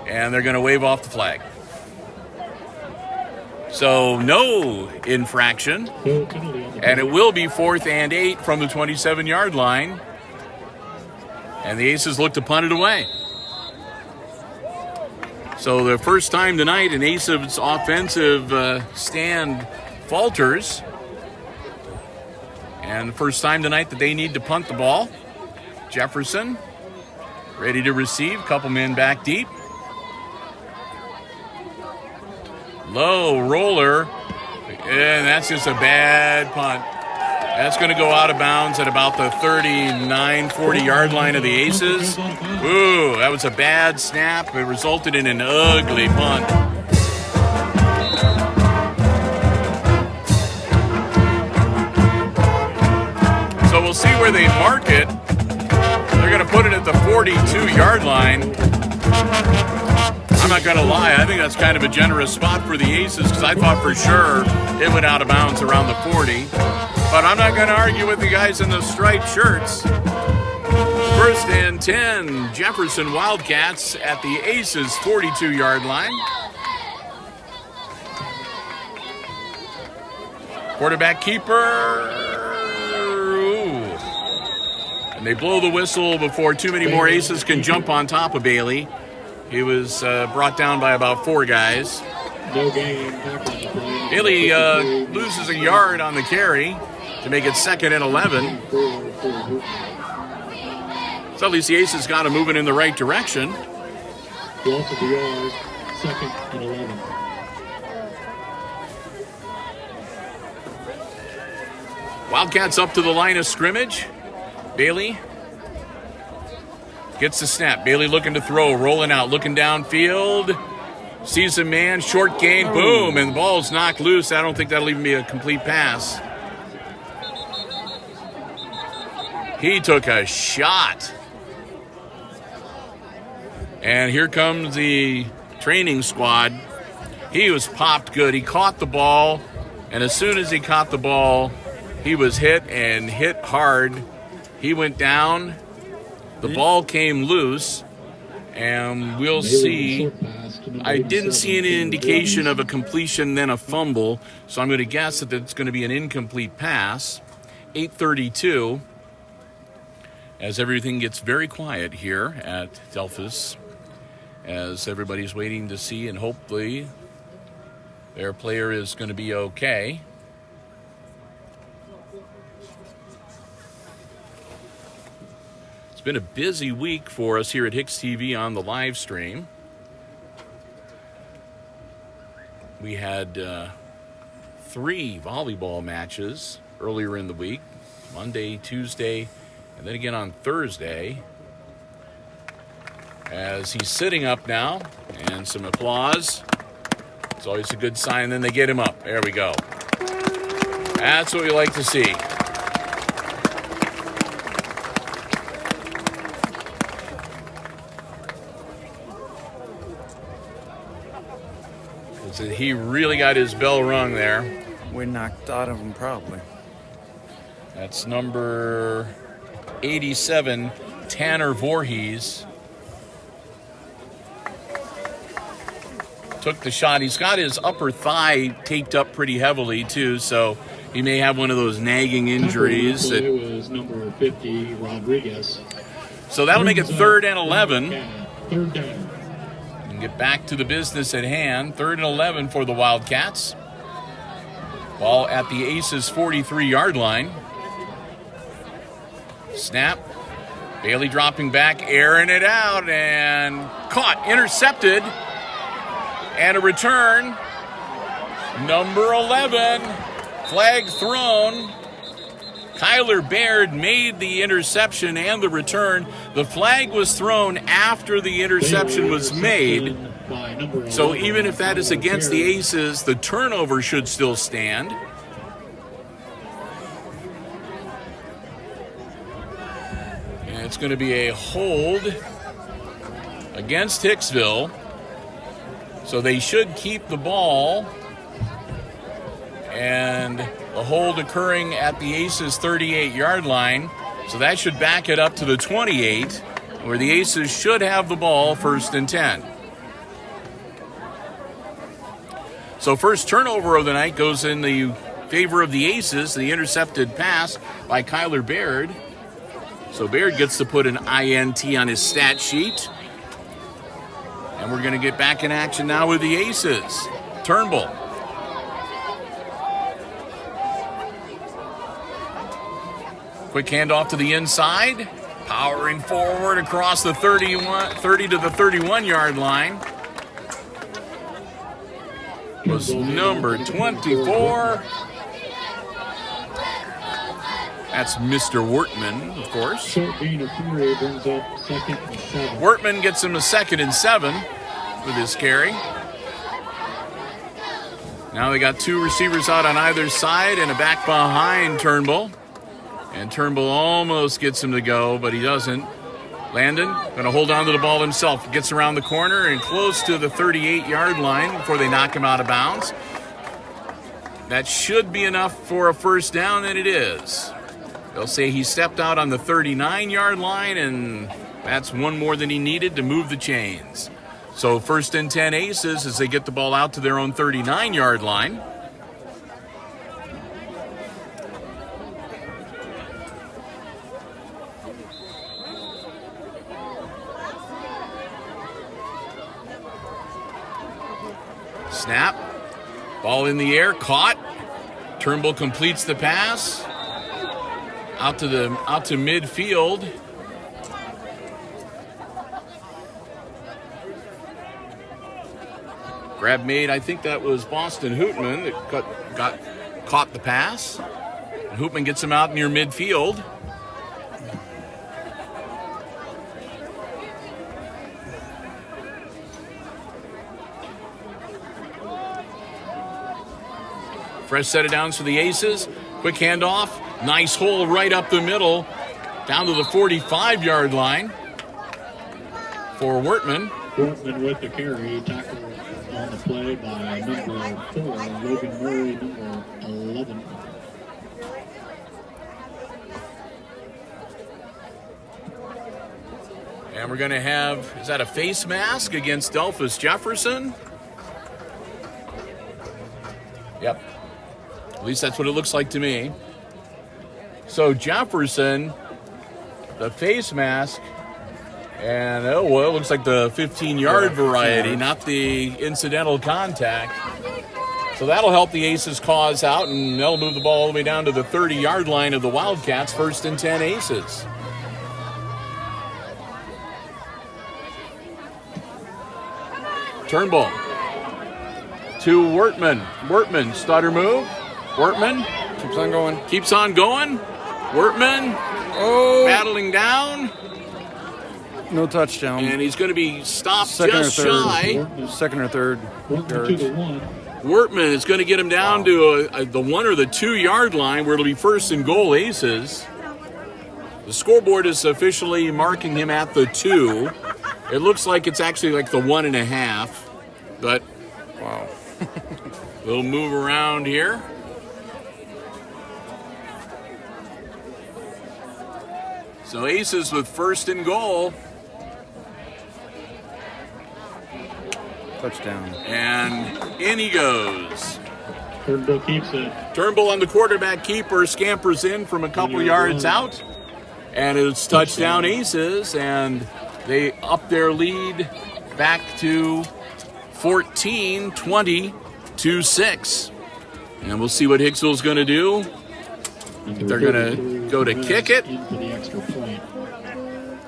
And they're going to wave off the flag. So no infraction. And it will be 4th and 8 from the 27-yard line. And the Aces look to punt it away. So the first time tonight an Aces offensive stand falters. And the first time tonight that they need to punt the ball. Jefferson ready to receive. Couple men back deep. Low roller, and that's just a bad punt. That's going to go out of bounds at about the 39, 40-yard line of the Aces. Ooh, that was a bad snap. It resulted in an ugly punt. So we'll see where they mark it. They're going to put it at the 42-yard line. I'm not going to lie, I think that's kind of a generous spot for the Aces because I thought for sure it went out of bounds around the 40. But I'm not going to argue with the guys in the striped shirts. 1st and 10, Jefferson Wildcats at the Aces 42-yard line. Quarterback keeper. Ooh. And they blow the whistle before too many more Aces can jump on top of Bailey. He was brought down by about 4 guys. No gain. Back on the play. Bailey loses a yard on the carry to make it 2nd and 11. So at least the Aces got him moving in the right direction. Loss of the yard. 2nd and 11. Wildcats up to the line of scrimmage. Bailey gets the snap. Bailey looking to throw, rolling out, looking downfield. Sees a man, short gain, boom, and the ball's knocked loose. I don't think that'll even be a complete pass. He took a shot. And here comes the training squad. He was popped good. He caught the ball, and as soon as he caught the ball, he was hit and hit hard. He went down. The ball came loose, and we'll see. I didn't see any indication of a completion, then a fumble, so I'm going to guess that it's going to be an incomplete pass. 8:32, as everything gets very quiet here at Delphos, as everybody's waiting to see, and hopefully their player is going to be okay. It's been a busy week for us here at HIX-TV on the live stream. We had 3 volleyball matches earlier in the week, Monday, Tuesday, and then again on Thursday. As he's sitting up now, and some applause. It's always a good sign. Then they get him up. There we go. That's what we like to see. He really got his bell rung there. We knocked out of him probably. That's number 87, Tanner Voorhees. Took the shot. He's got his upper thigh taped up pretty heavily too, so he may have one of those nagging injuries. It was number 50, Rodriguez. So that'll make it 3rd and 11. 3rd down. And get back to the business at hand. 3rd and 11 for the Wildcats. Ball at the Aces' 43-yard line. Snap. Bailey dropping back, airing it out, and caught, intercepted. And a return, number 11, flag thrown. Kyler Baird made the interception and the return. The flag was thrown after the interception was made. So even if that is against the Aces, the turnover should still stand. And it's going to be a hold against Hicksville. So they should keep the ball, and the hold occurring at the Aces' 38-yard line. So that should back it up to the 28, where the Aces should have the ball 1st and 10. So first turnover of the night goes in the favor of the Aces, the intercepted pass by Kyler Baird. So Baird gets to put an INT on his stat sheet. And we're going to get back in action now with the Aces. Turnbull. Quick handoff to the inside. Powering forward across the 30 to the 31-yard line. Was number 24. That's Mr. Wortman, of course. Short gain of 3 brings up 2nd and 7. Wortman gets him a 2nd and 7 with his carry. Now they got 2 receivers out on either side and a back behind Turnbull. And Turnbull almost gets him to go, but he doesn't. Landon going to hold on to the ball himself. Gets around the corner and close to the 38-yard line before they knock him out of bounds. That should be enough for a 1st down, and it is. They'll say he stepped out on the 39-yard line, and that's one more than he needed to move the chains. So 1st and 10 Aces as they get the ball out to their own 39-yard line. Snap. Ball in the air, caught. Turnbull completes the pass. Out to midfield. Grab made, I think that was Boston Hootman that caught the pass. And Hootman gets him out near midfield. Fresh set of downs for the Aces. Quick handoff. Nice hole right up the middle. Down to the 45-yard line for Wortman. Wortman with the carry. Tackle on the play by number 4, Logan Murray, number 11. And we're going to have, is that a face mask against Delphos Jefferson? Yep. At least that's what it looks like to me. So Jefferson, the face mask, and it looks like the 15-yard variety, not the incidental contact. So that'll help the Aces cause out, and they'll move the ball all the way down to the 30-yard line of the Wildcats, 1st and 10 Aces. Turnbull to Wortman. Wortman, stutter move. Wortman keeps on going. Wortman battling down. No touchdown. And he's going to be stopped just shy. Second or third yards. Wortman is going to get him down to the 1 or the 2-yard line where it'll be 1st and goal Aces. The scoreboard is officially marking him at the 2. It looks like it's actually like the 1.5, but wow. We'll move around here. So Aces with 1st and goal. Touchdown. And in he goes. Turnbull keeps it. Turnbull on the quarterback keeper scampers in from a couple yards out. And it's touchdown Aces, and they up their lead back to 14, 20 to 6. And we'll see what Hicksville's going to do. They're going to go to kick it.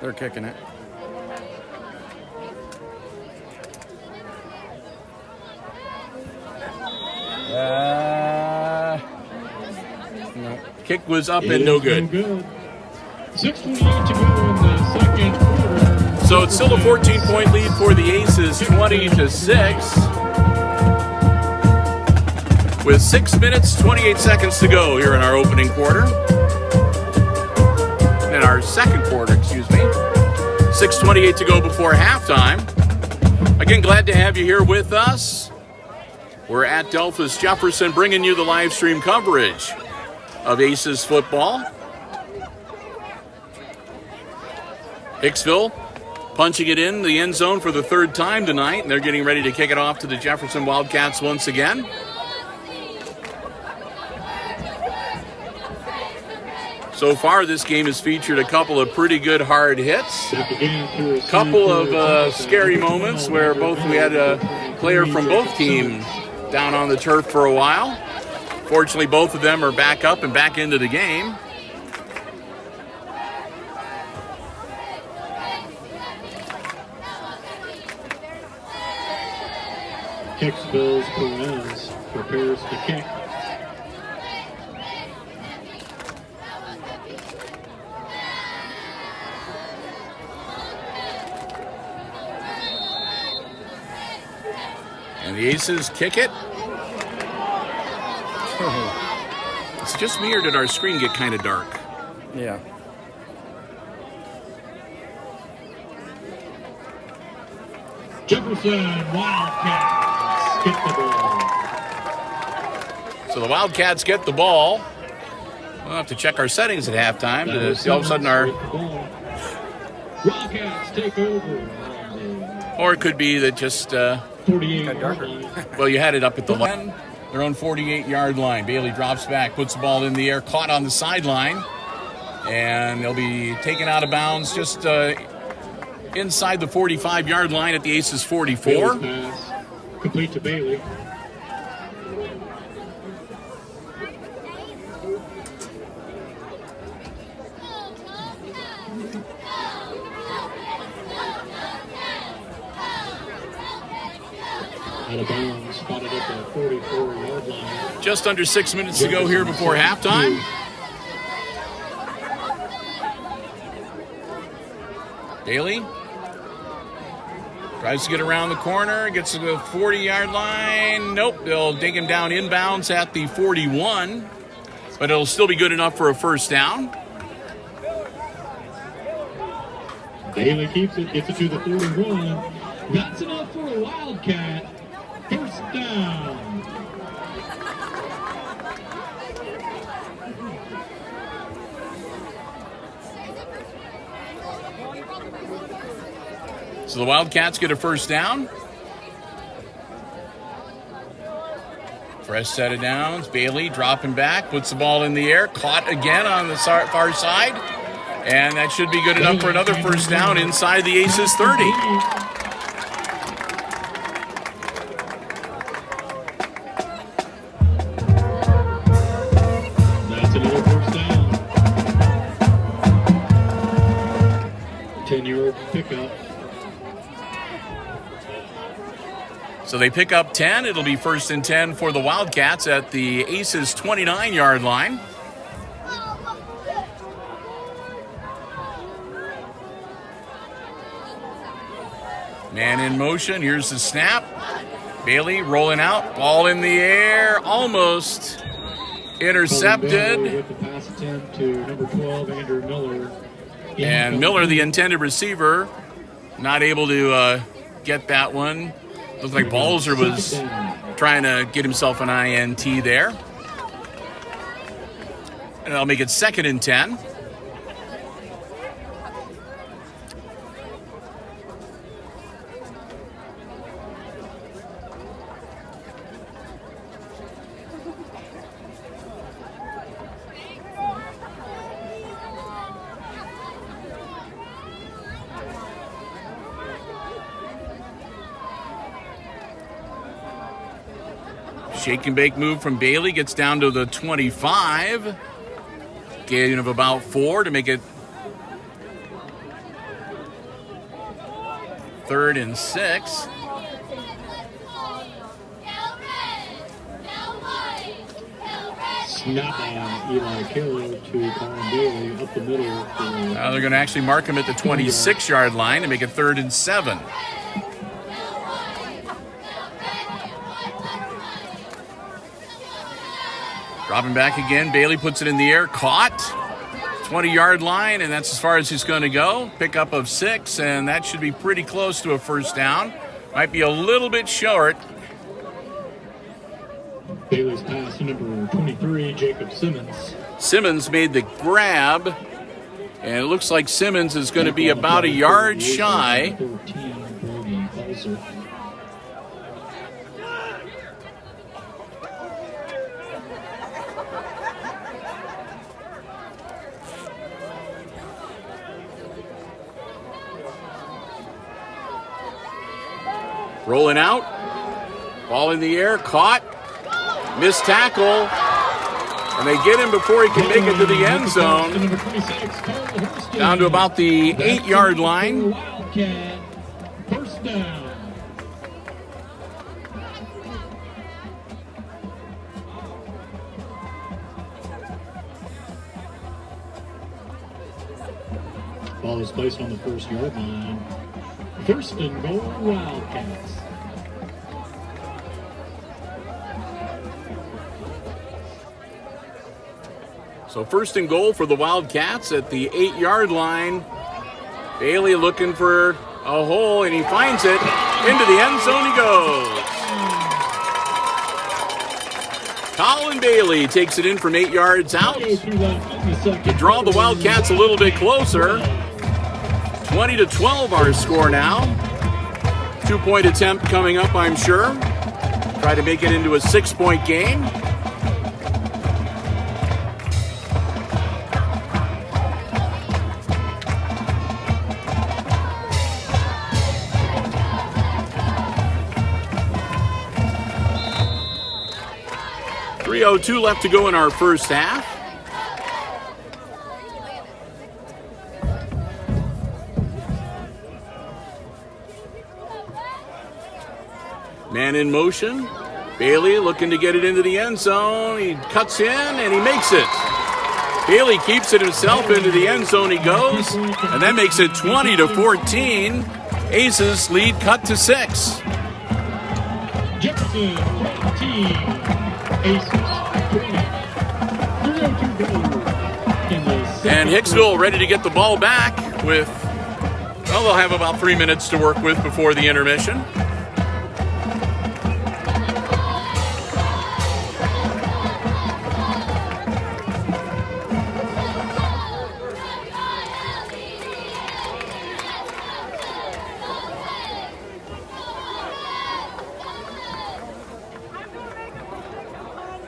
They're kicking it. No. Kick was up and no good. 6:28 to go in the second quarter. So it's still a 14-point lead for the Aces, 20 to 6. With 6 minutes, 28 seconds to go here in our opening quarter. In our second quarter, excuse me. 6:28 to go before halftime. Again, glad to have you here with us. We're at Delphos Jefferson, bringing you the live stream coverage of Aces football. Hicksville punching it in the end zone for the 3rd time tonight, and they're getting ready to kick it off to the Jefferson Wildcats once again. So far, this game has featured a couple of pretty good hard hits. A couple of scary moments where we had a player from both teams down on the turf for a while. Fortunately, both of them are back up and back into the game. Hicksville's Perez prepares to kick. And the Aces kick it. It's just me, or did our screen get kind of dark? Yeah. Jefferson Wildcats get the ball. So the Wildcats get the ball. We'll have to check our settings at halftime to see all of a sudden Wildcats take over. Or it could be that just... 48 darker. Well, you had it up at the line. Their own 48-yard line. Bailey drops back, puts the ball in the air, caught on the sideline. And they'll be taken out of bounds just inside the 45-yard line at the Aces 44. Complete to Bailey. Out of bounds, spotted at the 44-yard line. Just under 6 minutes to go here before halftime. Bailey tries to get around the corner, gets to the 40-yard line. Nope, they'll dig him down inbounds at the 41, but it'll still be good enough for a first down. Bailey keeps it, gets it to the 41. That's enough for a Wildcat. First down. So the Wildcats get a first down. Fresh set of downs. Bailey dropping back, puts the ball in the air, caught again on the far side. And that should be good enough for another first down inside the Aces 30. That's another first down. 10-yard pickup. So they pick up 10. It'll be first and 10 for the Wildcats at the Aces 29-yard line. Man in motion. Here's the snap. Bailey rolling out. Ball in the air. Almost intercepted. With the pass attempt to number 12, Andrew Miller. And Miller, the intended receiver, not able to get that one. Looked like Balzer was trying to get himself an INT there. And that'll make it second and 10. Shake and bake move from Bailey, gets down to the 25. Gain of about 4 to make it third and 6. Snap by Eli Carroll to Colin Bailey up the middle. Now they're going to actually mark him at the 26-yard line to make it third and 7. Dropping back again. Bailey puts it in the air. Caught. 20-yard line, and that's as far as he's going to go. Pickup of 6, and that should be pretty close to a first down. Might be a little bit short. Bailey's pass to number 23, Jacob Simmons. Simmons made the grab, and it looks like Simmons is going to be about a yard shy. 13, Brody Balzer. Rolling out. Ball in the air. Caught. Missed tackle. And they get him before he can make it to the end zone. Down to about the 8-yard line. First down. Ball is placed on the 1st-yard line. First and goal, Wildcats. So first and goal for the Wildcats at the 8-yard line. Bailey looking for a hole, and he finds it. Into the end zone he goes. Colin Bailey takes it in from 8 yards out. You draw the Wildcats a little bit closer. 20-12 our score now. 2-point attempt coming up, I'm sure. Try to make it into a 6-point game. 3:02 left to go in our first half. Man in motion. Bailey looking to get it into the end zone. He cuts in and he makes it. Bailey keeps it himself into the end zone. He goes, and that makes it 20-14. Aces lead cut to 6. Jefferson 14, Aces 20. 3:02 go in the second And Hicksville ready to get the ball back with, well, they'll have about 3 minutes to work with before the intermission.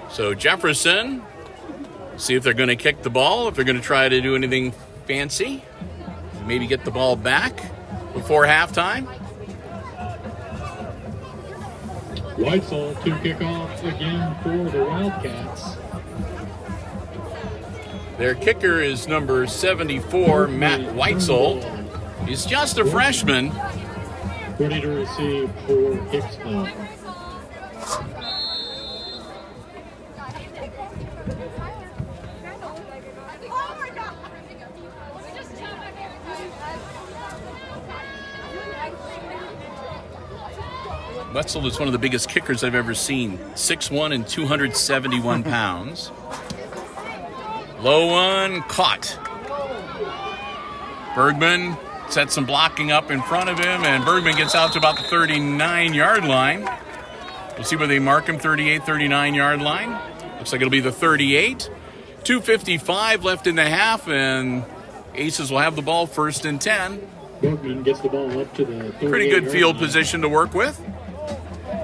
So Jefferson, see if they're going to kick the ball, if they're going to try to do anything fancy. Maybe get the ball back before halftime. Whitesall to kick off again for the Wildcats. Their kicker is number 74, Matt Whitesall. He's just a freshman. Ready to receive for Hicksville. Wetzel is one of the biggest kickers I've ever seen. 6'1" and 271 pounds. Low one, caught. Bergman sets some blocking up in front of him, and Bergman gets out to about the 39-yard line. We'll see where they mark him, 38, 39-yard line. Looks like it'll be the 38. 2:55 left in the half, and Aces will have the ball 1st and 10. Bergman gets the ball up to the 38. Pretty good field position to work with.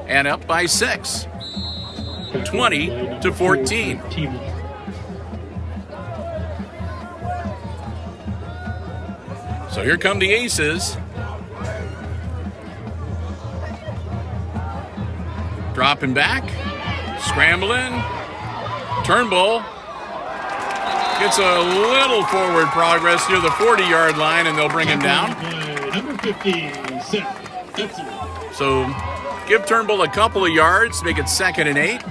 And up by 6. 20-14. So here come the Aces. Dropping back. Scrambling. Turnbull gets a little forward progress near the 40-yard line, and they'll bring him down. Number 15, Seth. That's it. So give Turnbull a couple of yards, make it 2nd and 8.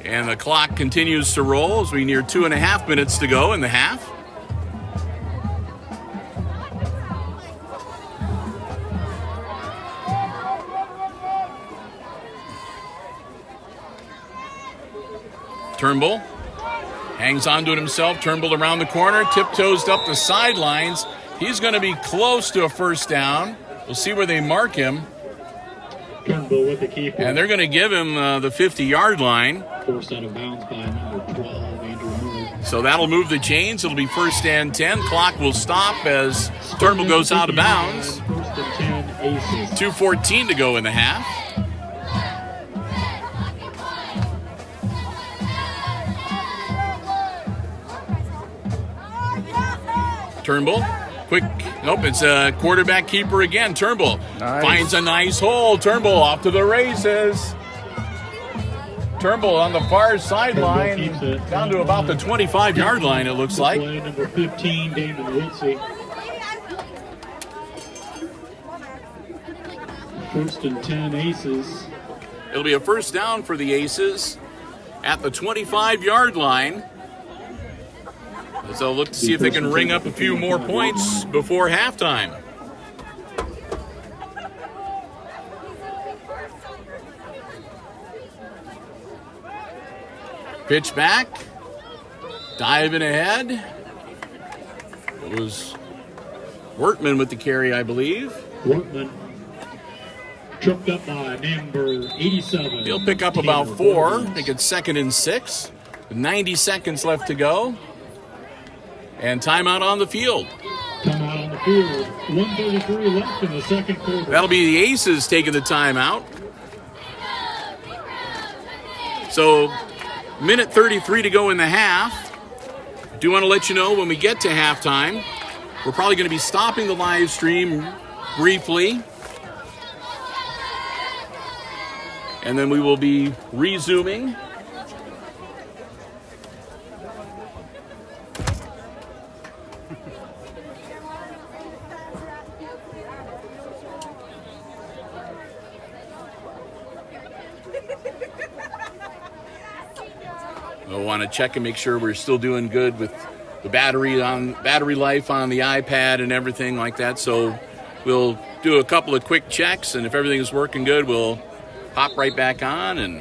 And the clock continues to roll as we near 2.5 minutes to go in the half. Turnbull hangs on to it himself. Turnbull around the corner, tiptoes up the sidelines. He's going to be close to a 1st down. We'll see where they mark him. Turnbull with the keeper. And they're going to give him the 50-yard line. Forced out of bounds by number 12, Andrew Moore. So that'll move the chains. It'll be 1st and 10. Clock will stop as Turnbull goes out of bounds. 1st and 10, Aces. 2:14 to go in the half. Turnbull, quick, nope, it's a quarterback keeper again. Turnbull finds a nice hole. Turnbull off to the races. Turnbull on the far sideline, down to about the 25-yard line, it looks like. Number 15, Damon Woodsey. 1st and 10, Aces. It'll be a 1st down for the Aces at the 25-yard line. As they'll look to see if they can ring up a few more points before halftime. Pitch back. Diving ahead. It was Wortman with the carry, I believe. Wortman tripped up by number 87. He'll pick up about 4. Make it 2nd and 6. 90 seconds left to go. And timeout on the field. Timeout on the field. 1:33 left in the second quarter. That'll be the Aces taking the timeout. So, minute 33 to go in the half. Do want to let you know when we get to halftime, we're probably going to be stopping the live stream briefly. And then we will be resuming We'll want to check and make sure we're still doing good with the battery life on the iPad and everything like that. So we'll do a couple of quick checks, and if everything is working good, we'll hop right back on, and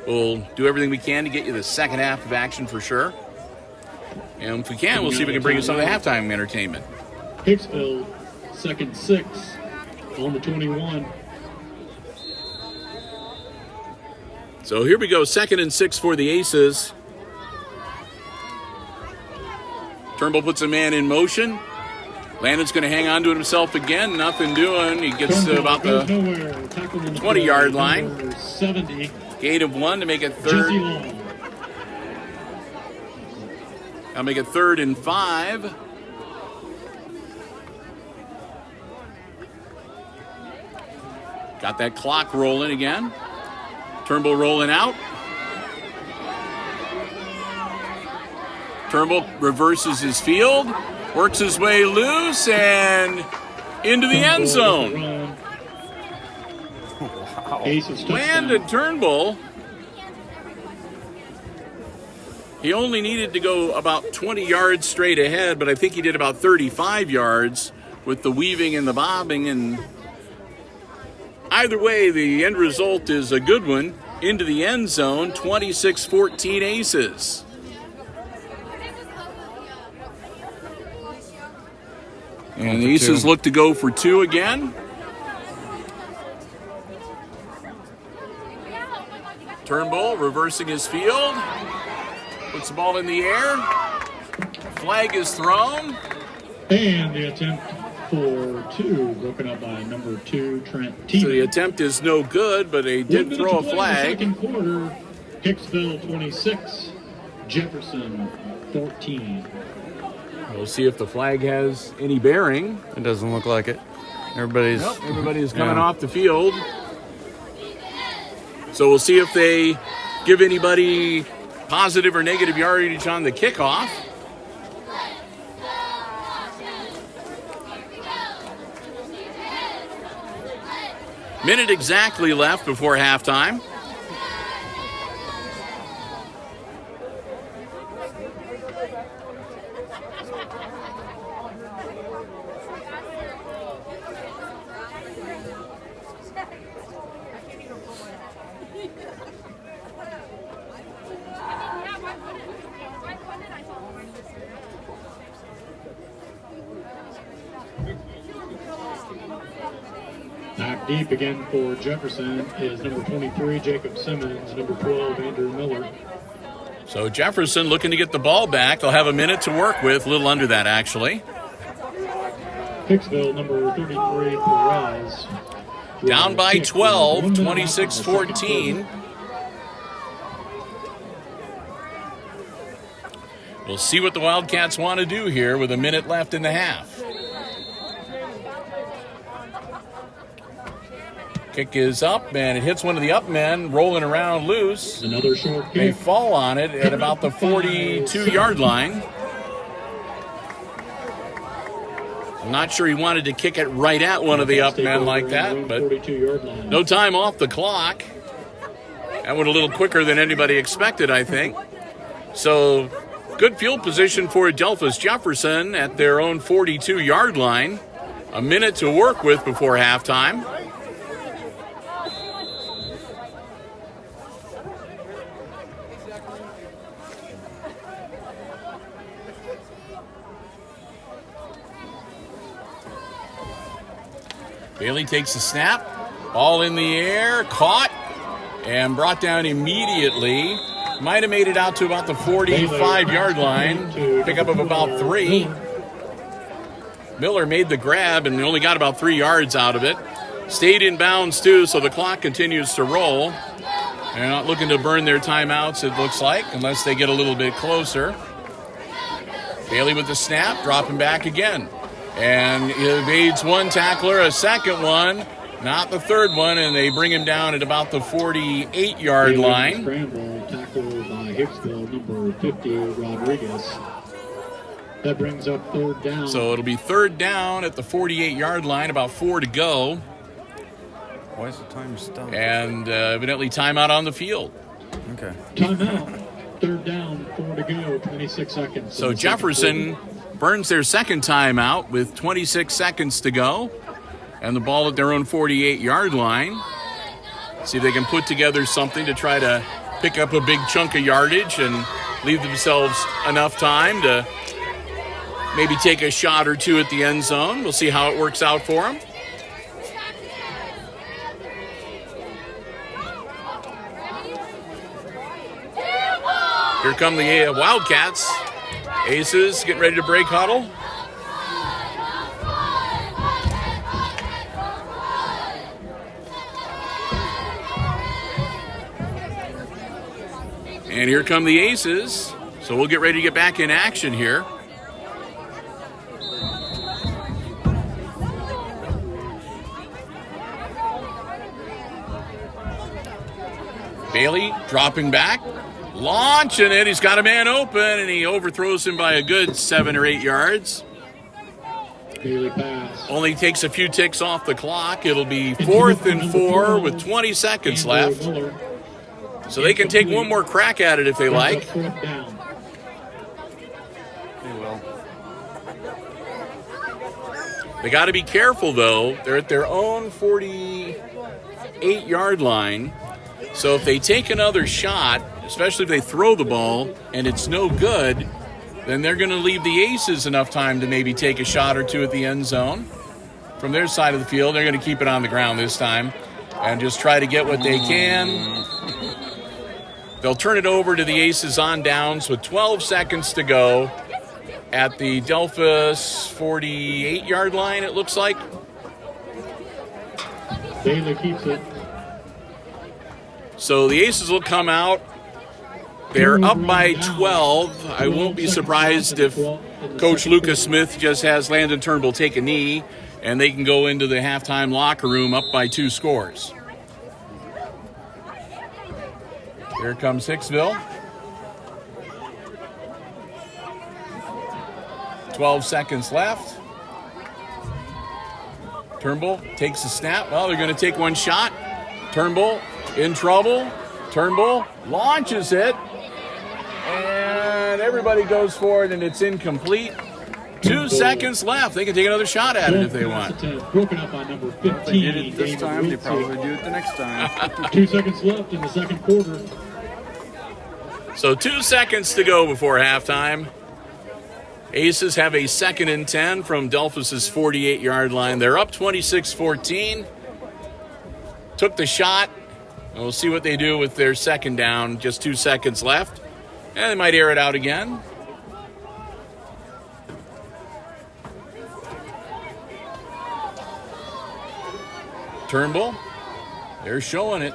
we'll do everything we can to get you the second half of action for sure. And if we can, we'll see if we can bring you some of the halftime entertainment. Hicksville, second 6 on the 21. So here we go, 2nd and 6 for the Aces. Turnbull puts a man in motion. Landon's going to hang on to it himself again. Nothing doing. He gets to about the 20-yard line. 70. Gain of 1 to make it third. I'll make it 3rd and 5. Got that clock rolling again. Turnbull rolling out. Turnbull reverses his field, works his way loose, and into the end zone. Wow. Landon Turnbull. He only needed to go about 20 yards straight ahead, but I think he did about 35 yards with the weaving and the bobbing. And either way, the end result is a good one. Into the end zone, 26-14 Aces. And the Aces look to go for 2 again. Turnbull reversing his field. Puts the ball in the air. Flag is thrown. And the attempt for 2, broken up by number 2, Trent T. So the attempt is no good, but they did throw a flag. Second quarter, Hicksville 26, Jefferson 14. We'll see if the flag has any bearing. It doesn't look like it. Everybody's Coming off the field. So we'll see if they give anybody positive or negative yardage on the kickoff. Minute exactly left before halftime. Back deep again for Jefferson is number 23, Jacob Simmons, number 12, Andrew Miller. So Jefferson looking to get the ball back. They'll have a minute to work with, a little under that actually. Hicksville, number 33, Perez. Down by 12, 26-14. We'll see what the Wildcats want to do here with a minute left in the half. Kick is up, and it hits one of the up men, rolling around loose. Another short kick. They fall on it at about the 42-yard line. I'm not sure he wanted to kick it right at one of the up men like that, but no time off the clock. That went a little quicker than anybody expected, I think. So good field position for Delphos Jefferson at their own 42-yard line. A minute to work with before halftime. Bailey takes the snap, ball in the air, caught, and brought down immediately. Might have made it out to about the 45-yard line, pickup of about 3. Miller made the grab and only got about 3 yards out of it. Stayed in bounds too, so the clock continues to roll. They're not looking to burn their timeouts, it looks like, unless they get a little bit closer. Bailey with the snap, dropping back again. And he evades one tackler, a second one, not the third one, and they bring him down at about the 48-yard line. Scramble, tackle by Hicksville, number 50, Rodriguez. That brings up 3rd down. So it'll be 3rd down at the 48-yard line, about 4 to go. Why is the time stopped? And evidently timeout on the field. Okay. Timeout. Third down, 4 to go, 26 seconds. So Jefferson burns their second timeout with 26 seconds to go. And the ball at their own 48-yard line. See if they can put together something to try to pick up a big chunk of yardage and leave themselves enough time to maybe take a shot or two at the end zone. We'll see how it works out for them. Here come the Wildcats. Aces getting ready to break huddle. And here come the Aces. So we'll get ready to get back in action here. Bailey dropping back, launching it. He's got a man open, and he overthrows him by a good 7 or 8 yards. Bailey pass. Only takes a few ticks off the clock. It'll be 4th and 4 with 20 seconds left. So they can take one more crack at it if they like. They will. They got to be careful, though. They're at their own 48-yard line. So if they take another shot, especially if they throw the ball and it's no good, then they're going to leave the Aces enough time to maybe take a shot or two at the end zone. From their side of the field, they're going to keep it on the ground this time and just try to get what they can. They'll turn it over to the Aces on downs with 12 seconds to go at the Delphos 48-yard line, it looks like. Bailey keeps it. So the Aces will come out. They're up by 12. I won't be surprised if Coach Lucas Smith just has Landon Turnbull take a knee and they can go into the halftime locker room up by 2 scores. Here comes Hicksville. 12 seconds left. Turnbull takes a snap. Well, they're going to take one shot. Turnbull in trouble. Turnbull launches it. And everybody goes for it, and it's incomplete. 2 seconds left. They can take another shot at it if they want. Broken up on number 15. They did it this time. They probably do it the next time. 2 seconds left in the second quarter. So 2 seconds to go before halftime. Aces have a 2nd and 10 from Delphos' 48-yard line. They're up 26-14. Took the shot. And we'll see what they do with their second down. Just 2 seconds left. And they might air it out again. Turnbull. They're showing it.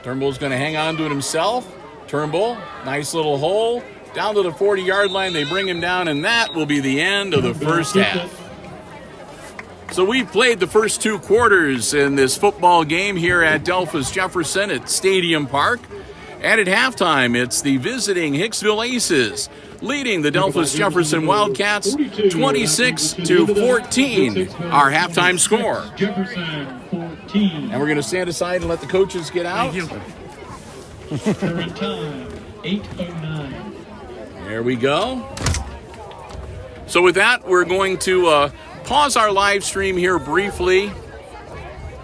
Turnbull's going to hang on to it himself. Turnbull, nice little hole. Down to the 40-yard line, they bring him down, and that will be the end of the first half. So we've played the first 2 quarters in this football game here at Delphos Jefferson at Stadium Park. And at halftime, it's the visiting Hicksville Aces leading the Delphos Jefferson Wildcats 26-14, our halftime score. Jefferson 14. And we're going to stand aside and let the coaches get out. Current time 8:09. There we go. So with that, we're going to pause our live stream here briefly.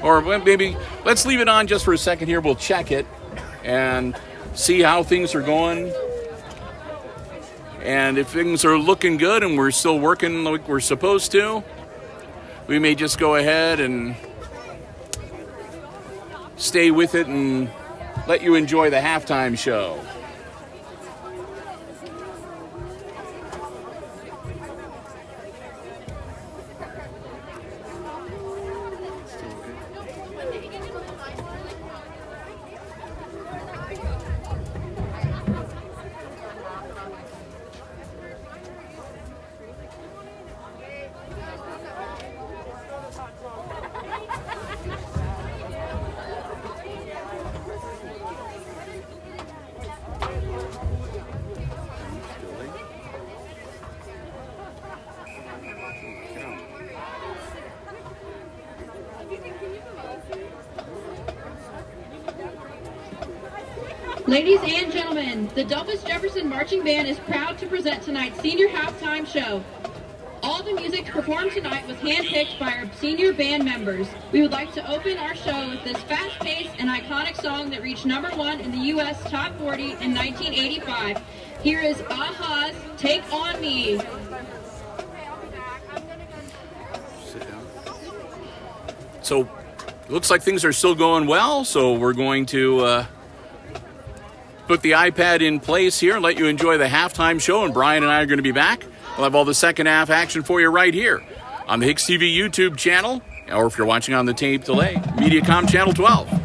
Or maybe let's leave it on just for a second here. We'll check it and see how things are going. And if things are looking good and we're still working like we're supposed to, we may just go ahead and stay with it and let you enjoy the halftime show. Ladies and gentlemen, the Delphos Jefferson Marching Band is proud to present tonight's senior halftime show. All the music performed tonight was handpicked by our senior band members. We would like to open our show with this fast-paced and iconic song that reached #1 in the U.S. Top 40 in 1985. Here is a-ha's Take On Me. So, it looks like things are still going well, so we're going to put the iPad in place here and let you enjoy the halftime show, and Brian and I are going to be back. We'll have all the second half action for you right here on the HIX-TV YouTube channel, or if you're watching on the tape delay, Mediacom Channel 12.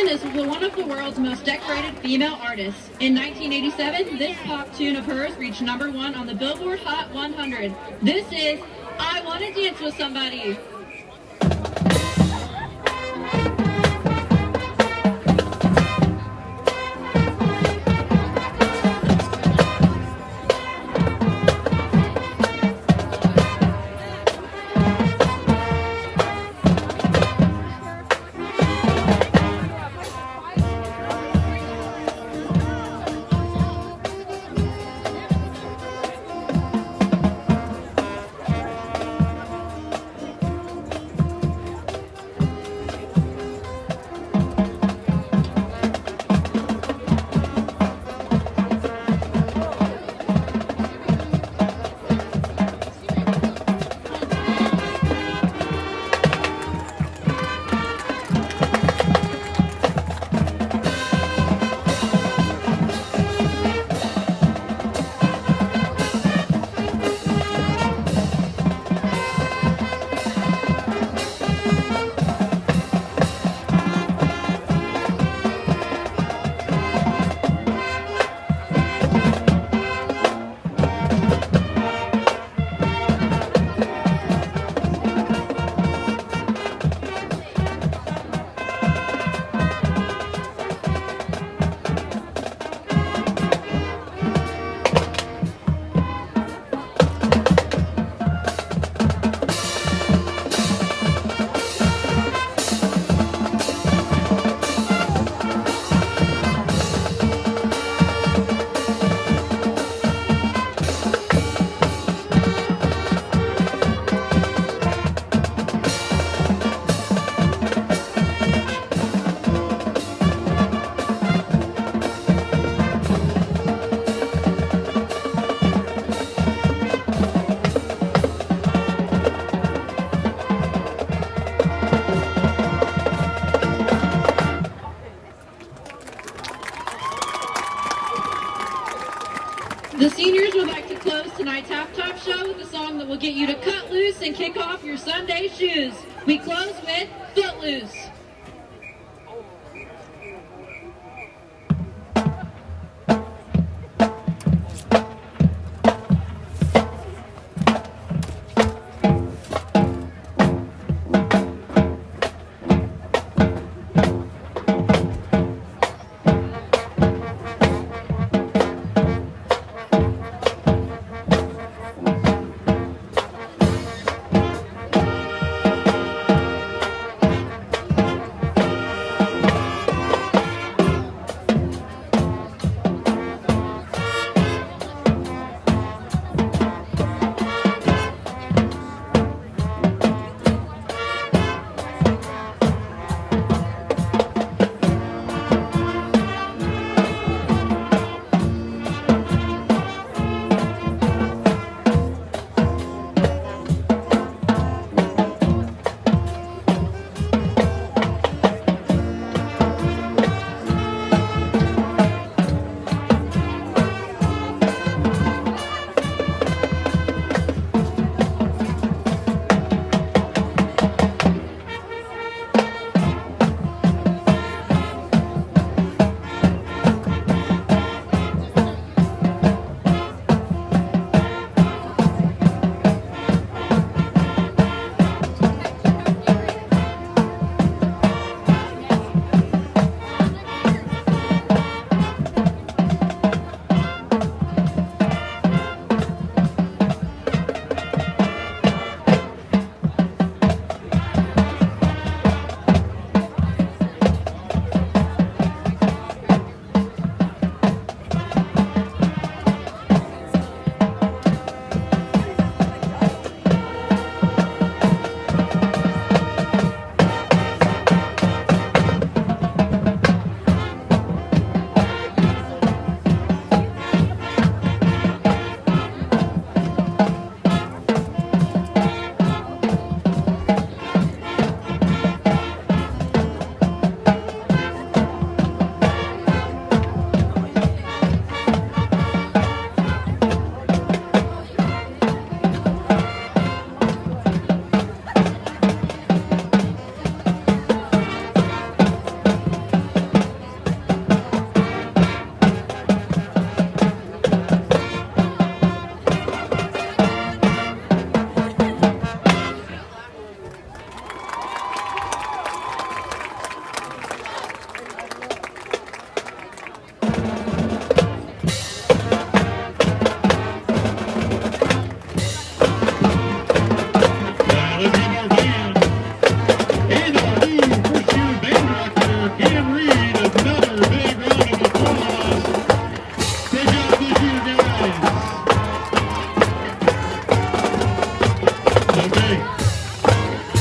Is one of the world's most decorated female artists. In 1987, this pop tune of hers reached #1 on the Billboard Hot 100. This is I Wanna Dance With Somebody. The seniors would like to close tonight's halftime show with a song that will get you to cut loose and kick off your Sunday shoes. We close with Footloose.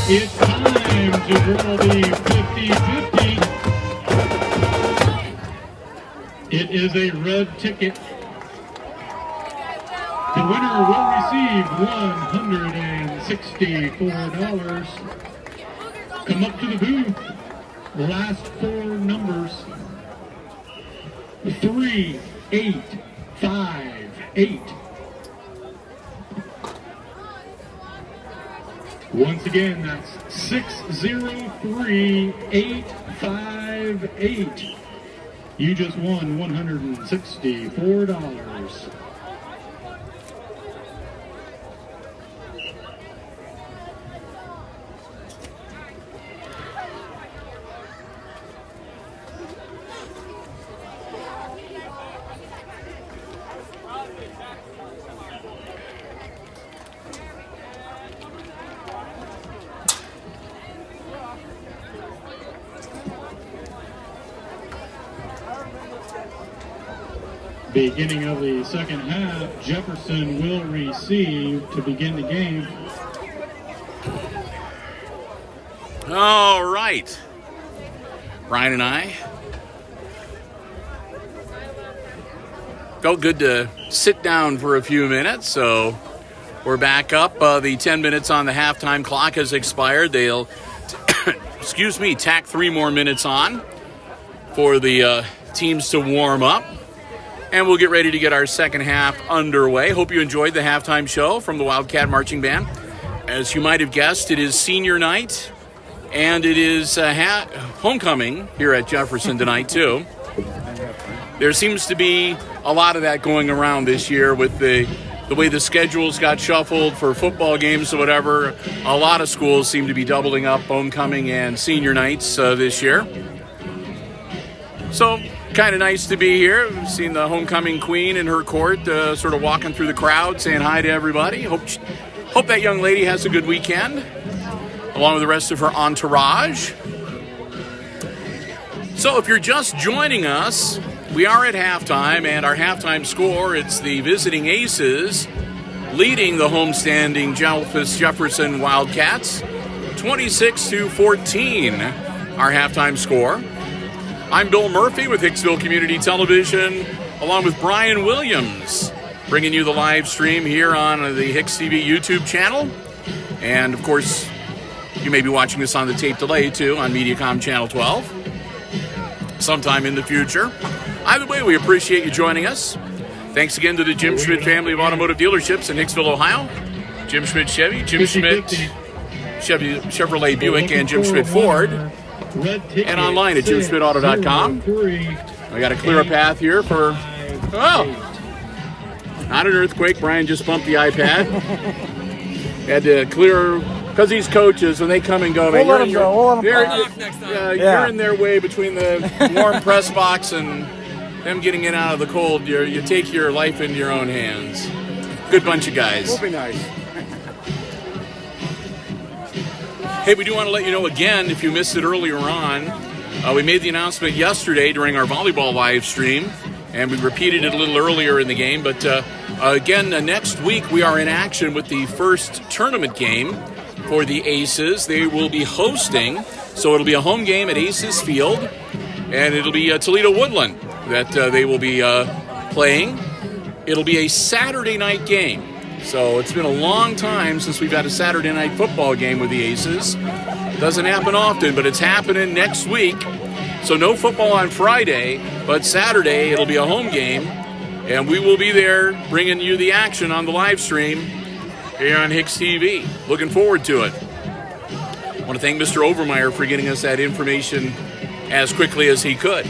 It's time to draw the 50-50. It is a red ticket. The winner will receive $164. Come up to the booth. Last four numbers. 3858. Once again, that's 603858. You just won $164. Beginning of the second half, Jefferson will receive to begin the game. All right. Brian and I. Felt good to sit down for a few minutes, so we're back up. The 10 minutes on the halftime clock has expired. They'll, tack 3 more minutes on for the teams to warm up. And we'll get ready to get our second half underway. Hope you enjoyed the halftime show from the Wildcat Marching Band. As you might have guessed, it is senior night, and it is homecoming here at Jefferson tonight, too. There seems to be a lot of that going around this year with the way the schedules got shuffled for football games or whatever. A lot of schools seem to be doubling up homecoming and senior nights this year. So, kind of nice to be here. We've seen the homecoming queen in her court sort of walking through the crowd saying hi to everybody. Hope that young lady has a good weekend, along with the rest of her entourage. So if you're just joining us, we are at halftime, and our halftime score, it's the visiting Aces leading the homestanding Delphos Jefferson Wildcats, 26-14, our halftime score. I'm Bill Murphy with Hicksville Community Television, along with Brian Williams, bringing you the live stream here on the HIX-TV YouTube channel. And, of course, you may be watching this on the tape delay, too, on Mediacom Channel 12, sometime in the future. Either way, we appreciate you joining us. Thanks again to the Jim Schmidt family of automotive dealerships in Hicksville, Ohio. Jim Schmidt Chevy, Jim Schmidt Chevrolet Buick, and Jim Schmidt Ford. And online at jimschmidtauto.com. I got to clear a path here for, not an earthquake. Brian just bumped the iPad. Had to clear, because these coaches, when they come and go, We'll let them go. You're in their way between the warm press box and them getting in out of the cold. You take your life into your own hands. Good bunch of guys. We'll be nice. Hey, we do want to let you know again, if you missed it earlier on, we made the announcement yesterday during our volleyball live stream, and we repeated it a little earlier in the game. But again, next week we are in action with the first tournament game for the Aces. They will be hosting, so it'll be a home game at Aces Field, and it'll be Toledo Woodland that they will be playing. It'll be a Saturday night game. So it's been a long time since we've had a Saturday night football game with the Aces. It doesn't happen often, but it's happening next week. So no football on Friday, but Saturday it'll be a home game, and we will be there bringing you the action on the live stream here on HIX-TV. Looking forward to it. I want to thank Mr. Overmeyer for getting us that information as quickly as he could.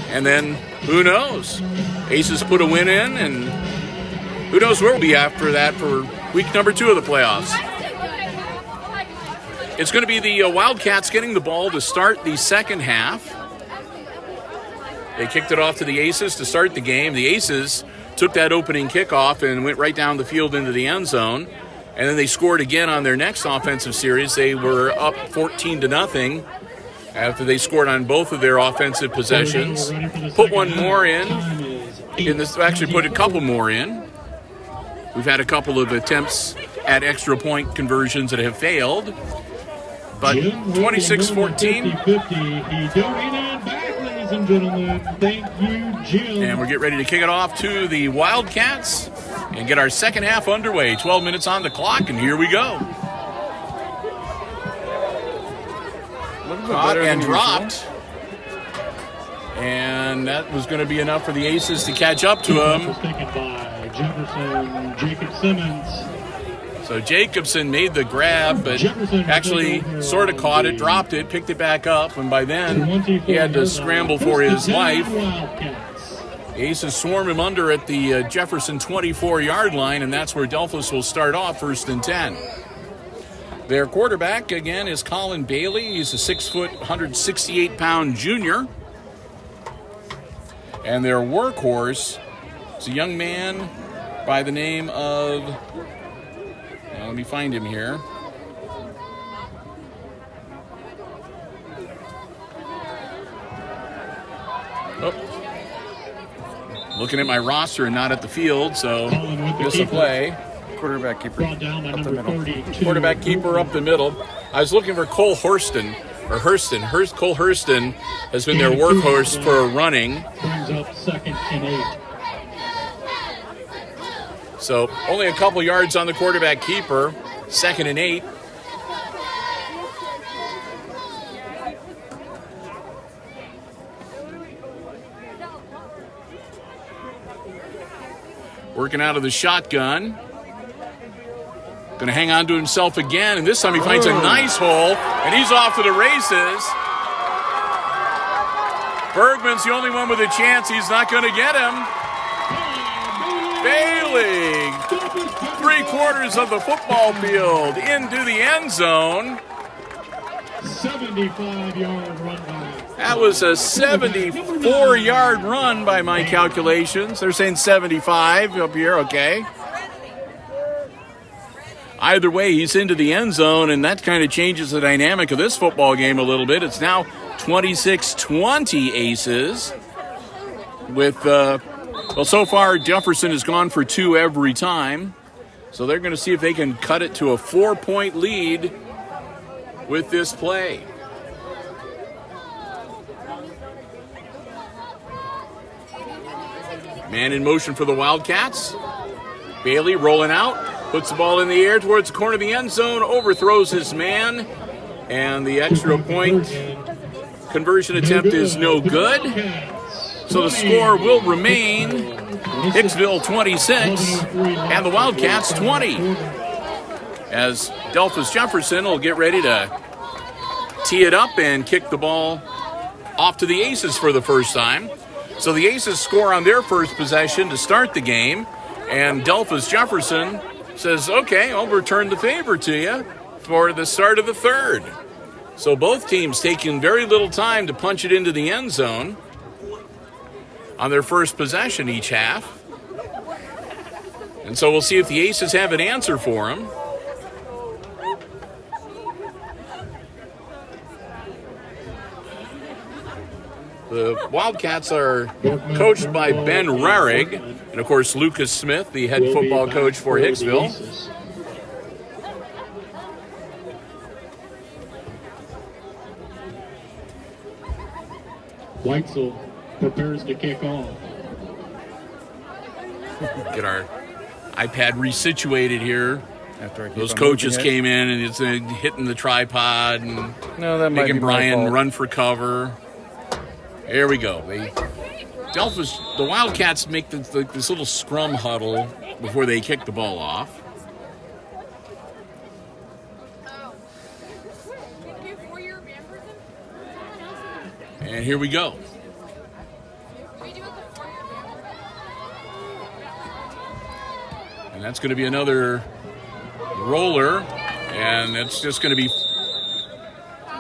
And then, who knows? Aces put a win in, and who knows where we'll be after that for week number 2 of the playoffs. It's going to be the Wildcats getting the ball to start the second half. They kicked it off to the Aces to start the game. The Aces took that opening kickoff and went right down the field into the end zone. And then they scored again on their next offensive series. They were up 14-0 after they scored on both of their offensive possessions. Put one more in this, actually put a couple more in. We've had a couple of attempts at extra point conversions that have failed. But 26-14. And we'll get ready to kick it off to the Wildcats and get our second half underway. 12 minutes on the clock, and here we go. Caught and dropped. And that was going to be enough for the Aces to catch up to him. Taken by Jefferson, Jacob Simmons. So Jacobson made the grab, but actually sort of caught it, dropped it, picked it back up, and by then he had to scramble for his life. Aces swarm him under at the Jefferson 24-yard line, and that's where Delphos will start off, 1st and 10. Their quarterback, again, is Colin Bailey. He's a 6-foot, 168-pound junior. And their workhorse is a young man by the name of, let me find him here. Oh. Looking at my roster and not at the field, so miss a play. Quarterback keeper up the middle. Quarterback keeper up the middle. I was looking for Cole Hurston. Cole Hurston has been their workhorse for running. Brings up 2nd and 8. So only a couple yards on the quarterback keeper. 2nd and 8. Working out of the shotgun. Going to hang on to himself again, and this time he finds a nice hole, and he's off to the races. Bergman's the only one with a chance. He's not going to get him. Bailey, 3/4 of the football field into the end zone. 75-yard run by. That was a 74-yard run by my calculations. They're saying 75 up here, okay. Either way, he's into the end zone, and that kind of changes the dynamic of this football game a little bit. It's now 26-20 Aces. With, well, so far, Jefferson has gone for 2 every time. So they're going to see if they can cut it to a 4-point lead with this play. Man in motion for the Wildcats. Bailey rolling out. Puts the ball in the air towards the corner of the end zone, overthrows his man, and the extra point conversion attempt is no good. So the score will remain Hicksville 26 and the Wildcats 20. As Delphos Jefferson will get ready to tee it up and kick the ball off to the Aces for the first time. So the Aces score on their first possession to start the game, and Delphos Jefferson says, okay, I'll return the favor to you for the start of the third. So both teams taking very little time to punch it into the end zone on their first possession each half. And so we'll see if the Aces have an answer for him. The Wildcats are coached by Ben Rarig, and of course Lucas Smith, the head football coach for Hicksville. Weitzel prepares to kick off. Get our iPad resituated here. After I keep Those on coaches moving it. came in and it's hitting the tripod and No, that might making be my Brian fault. run for cover. There we go. The Wildcats make this little scrum huddle before they kick the ball off. And here we go. And that's going to be another roller, and it's just going to be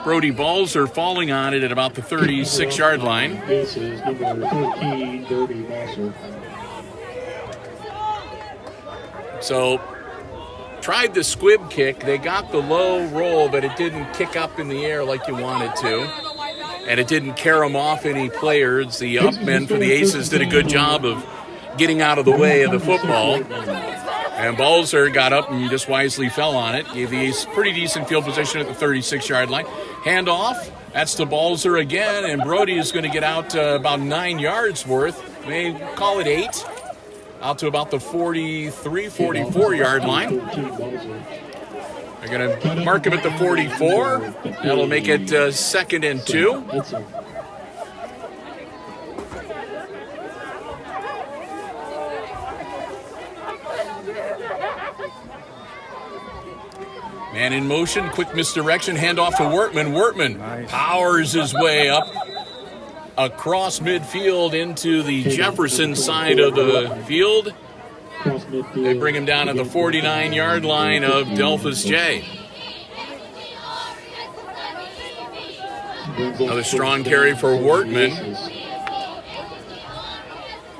Brody Balzer falling on it at about the 36-yard line. This is number 13, Brody Balzer. So, tried the squib kick. They got the low roll, but it didn't kick up in the air like you wanted to. And it didn't carry them off any players. The up men for the Aces did a good job of getting out of the way of the football. And Balzer got up and just wisely fell on it. Gave the Ace pretty decent field position at the 36-yard line. Handoff. That's to Balzer again. And Brody is going to get out about 9 yards worth. They call it 8. Out to about the 43, 44-yard line. They're going to mark him at the 44. That'll make it 2nd and 2. Man in motion, quick misdirection, handoff to Wortman. Wortman powers his way up across midfield into the Jefferson side of the field. They bring him down at the 49-yard line of Delphos J. Another strong carry for Wortman.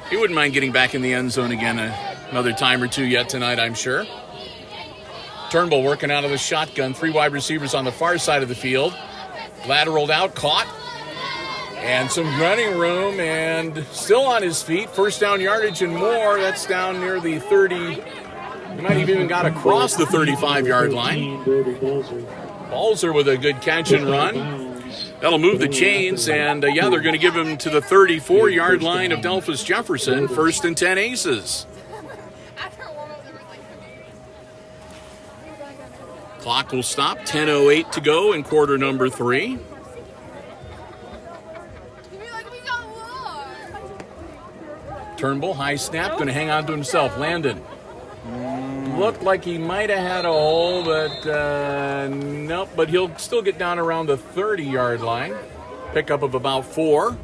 He wouldn't mind getting back in the end zone again another time or two yet tonight, I'm sure. Turnbull working out of the shotgun. 3 wide receivers on the far side of the field. Lateraled out, caught. And some running room, and still on his feet. First down yardage and more. That's down near the 30. He might have even got across the 35-yard line. Balzer with a good catch and run. That'll move the chains, and they're going to give him to the 34-yard line of Delphos Jefferson. 1st and 10 Aces. Clock will stop. 10:08 to go in quarter number 3. Turnbull, high snap, going to hang on to himself. Landon. Looked like he might have had a hole, but nope. But he'll still get down around the 30-yard line. Pickup of about 4.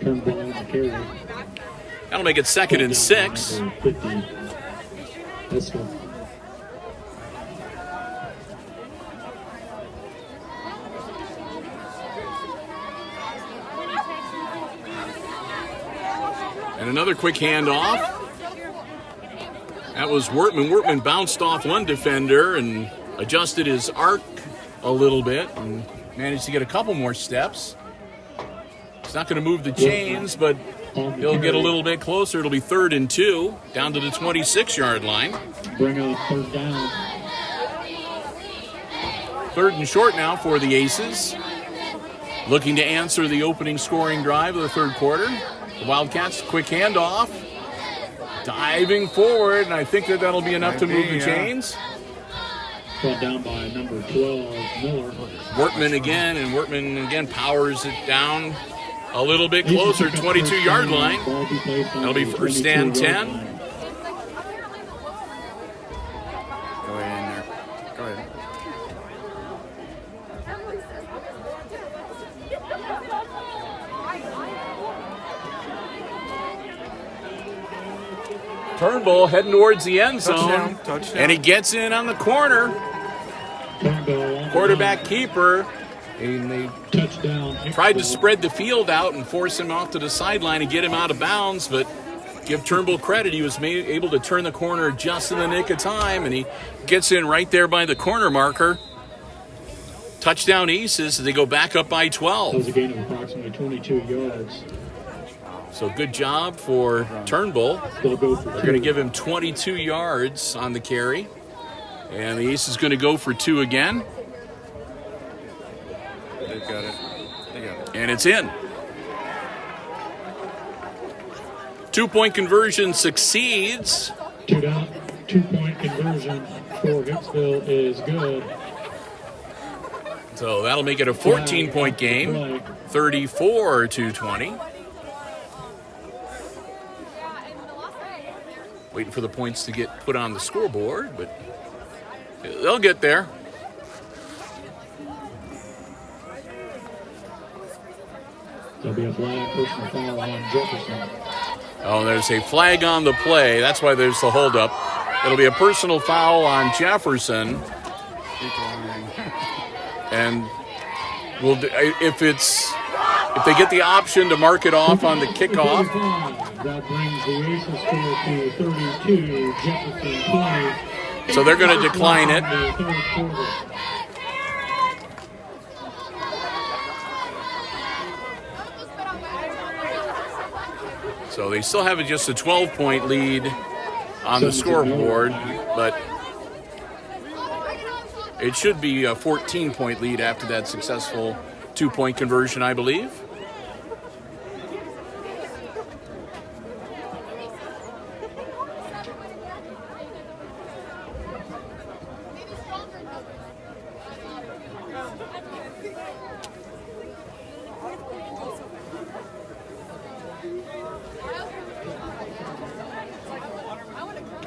Turnbull on the carry. That'll make it 2nd and 6. 50. This one. And another quick handoff. That was Wortman. Wortman bounced off one defender and adjusted his arc a little bit and managed to get a couple more steps. It's not going to move the chains, but he'll get a little bit closer. It'll be 3rd and 2, down to the 26-yard line. Bring up 3rd down. 3rd and short now for the Aces. Looking to answer the opening scoring drive of the 3rd quarter. The Wildcats, quick handoff. Diving forward, and I think that'll be enough to move the chains. Brought down by number 12, Miller. Wortman again, and Wortman again powers it down a little bit closer, 22-yard line. That'll be 1st and 10. Go ahead in there. Go ahead. Turnbull heading towards the end zone. Touchdown. And he gets in on the corner. Turnbull. Quarterback keeper. And they Touchdown. tried to spread the field out and force him off to the sideline and get him out of bounds, but give Turnbull credit. He was able to turn the corner just in the nick of time, and he gets in right there by the corner marker. Touchdown Aces as they go back up by 12. That was a gain of approximately 22 yards. So good job for Turnbull. They'll go for They're going to give him 22 yards on the carry. And the Ace is going to go for 2 again. They've got it. They got it. And it's in. 2-point conversion succeeds. 2-point conversion for Hicksville is good. So that'll make it a 14-point game. 34-20. Waiting for the points to get put on the scoreboard, but they'll get there. There'll be a flag, personal foul on Jefferson. Oh, there's a flag on the play. That's why there's the holdup. It'll be a personal foul on Jefferson. And if they get the option to mark it off on the kickoff. That brings the Aces score to 32. Jefferson 20. So they're going to decline it. So they still have just a 12-point lead on the scoreboard, but it should be a 14-point lead after that successful 2-point conversion, I believe.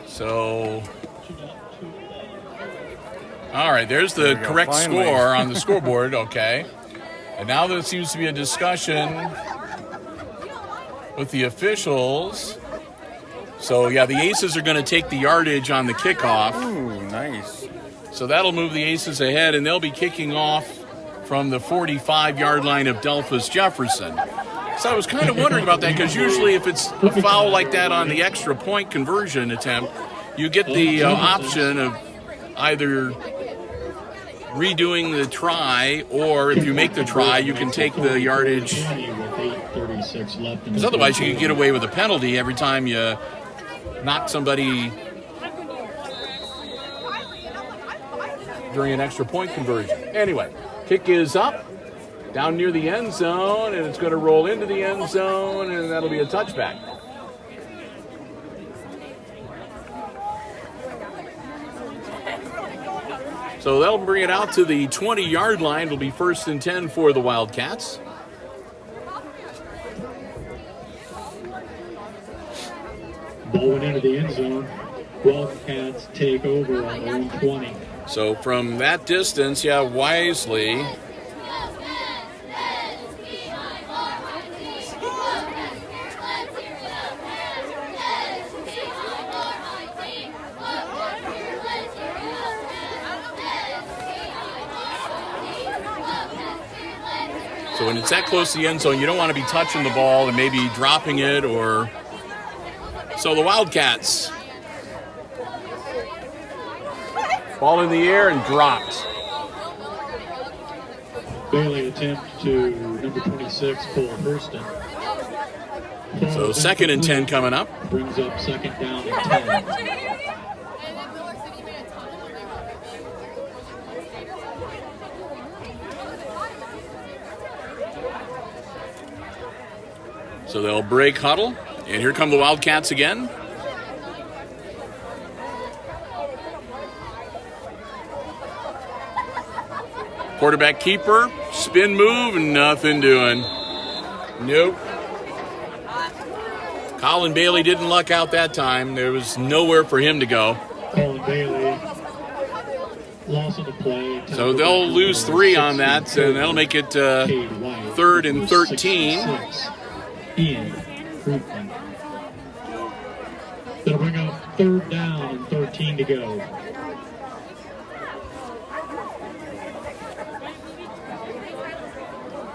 So, all right, there's the correct score on the scoreboard, okay. And now there seems to be a discussion with the officials. So, yeah, the Aces are going to take the yardage on the kickoff. Ooh, nice. So that'll move the Aces ahead, and they'll be kicking off from the 45-yard line of Delphos Jefferson. So I was kind of wondering about that, because usually if it's a foul like that on the extra point conversion attempt, you get the option of either redoing the try, or if you make the try, you can take the yardage. Because otherwise you can get away with a penalty every time you knock somebody during an extra point conversion. Anyway, kick is up. Down near the end zone, and it's going to roll into the end zone, and that'll be a touchback. So they'll bring it out to the 20-yard line. It'll be 1st and 10 for the Wildcats. Ball went into the end zone. Wildcats take over on their own 20. So from that distance, yeah, Wisely. So when it's that close to the end zone, you don't want to be touching the ball and maybe dropping it or... So the Wildcats. Ball in the air and dropped. Bailey attempt to number 26, Cole Hurston. So 2nd and 10 coming up. Brings up 2nd down and 10. So they'll break huddle. And here come the Wildcats again. Quarterback keeper, spin move, and nothing doing. Nope. Colin Bailey didn't luck out that time. There was nowhere for him to go. Colin Bailey loss of the play. So they'll lose 3 on that, and that'll make it 3rd and 13. Ian Fruitman. They'll bring up 3rd down and 13 to go.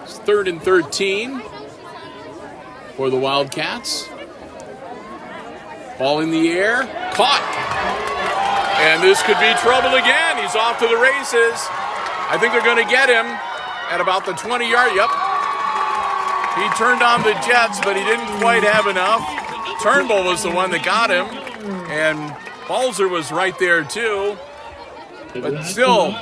It's 3rd and 13 for the Wildcats. Ball in the air, caught. And this could be trouble again. He's off to the races. I think they're going to get him at about the 20-yard. Yep. He turned on the jets, but he didn't quite have enough. Turnbull was the one that got him, and Balzer was right there too. But still,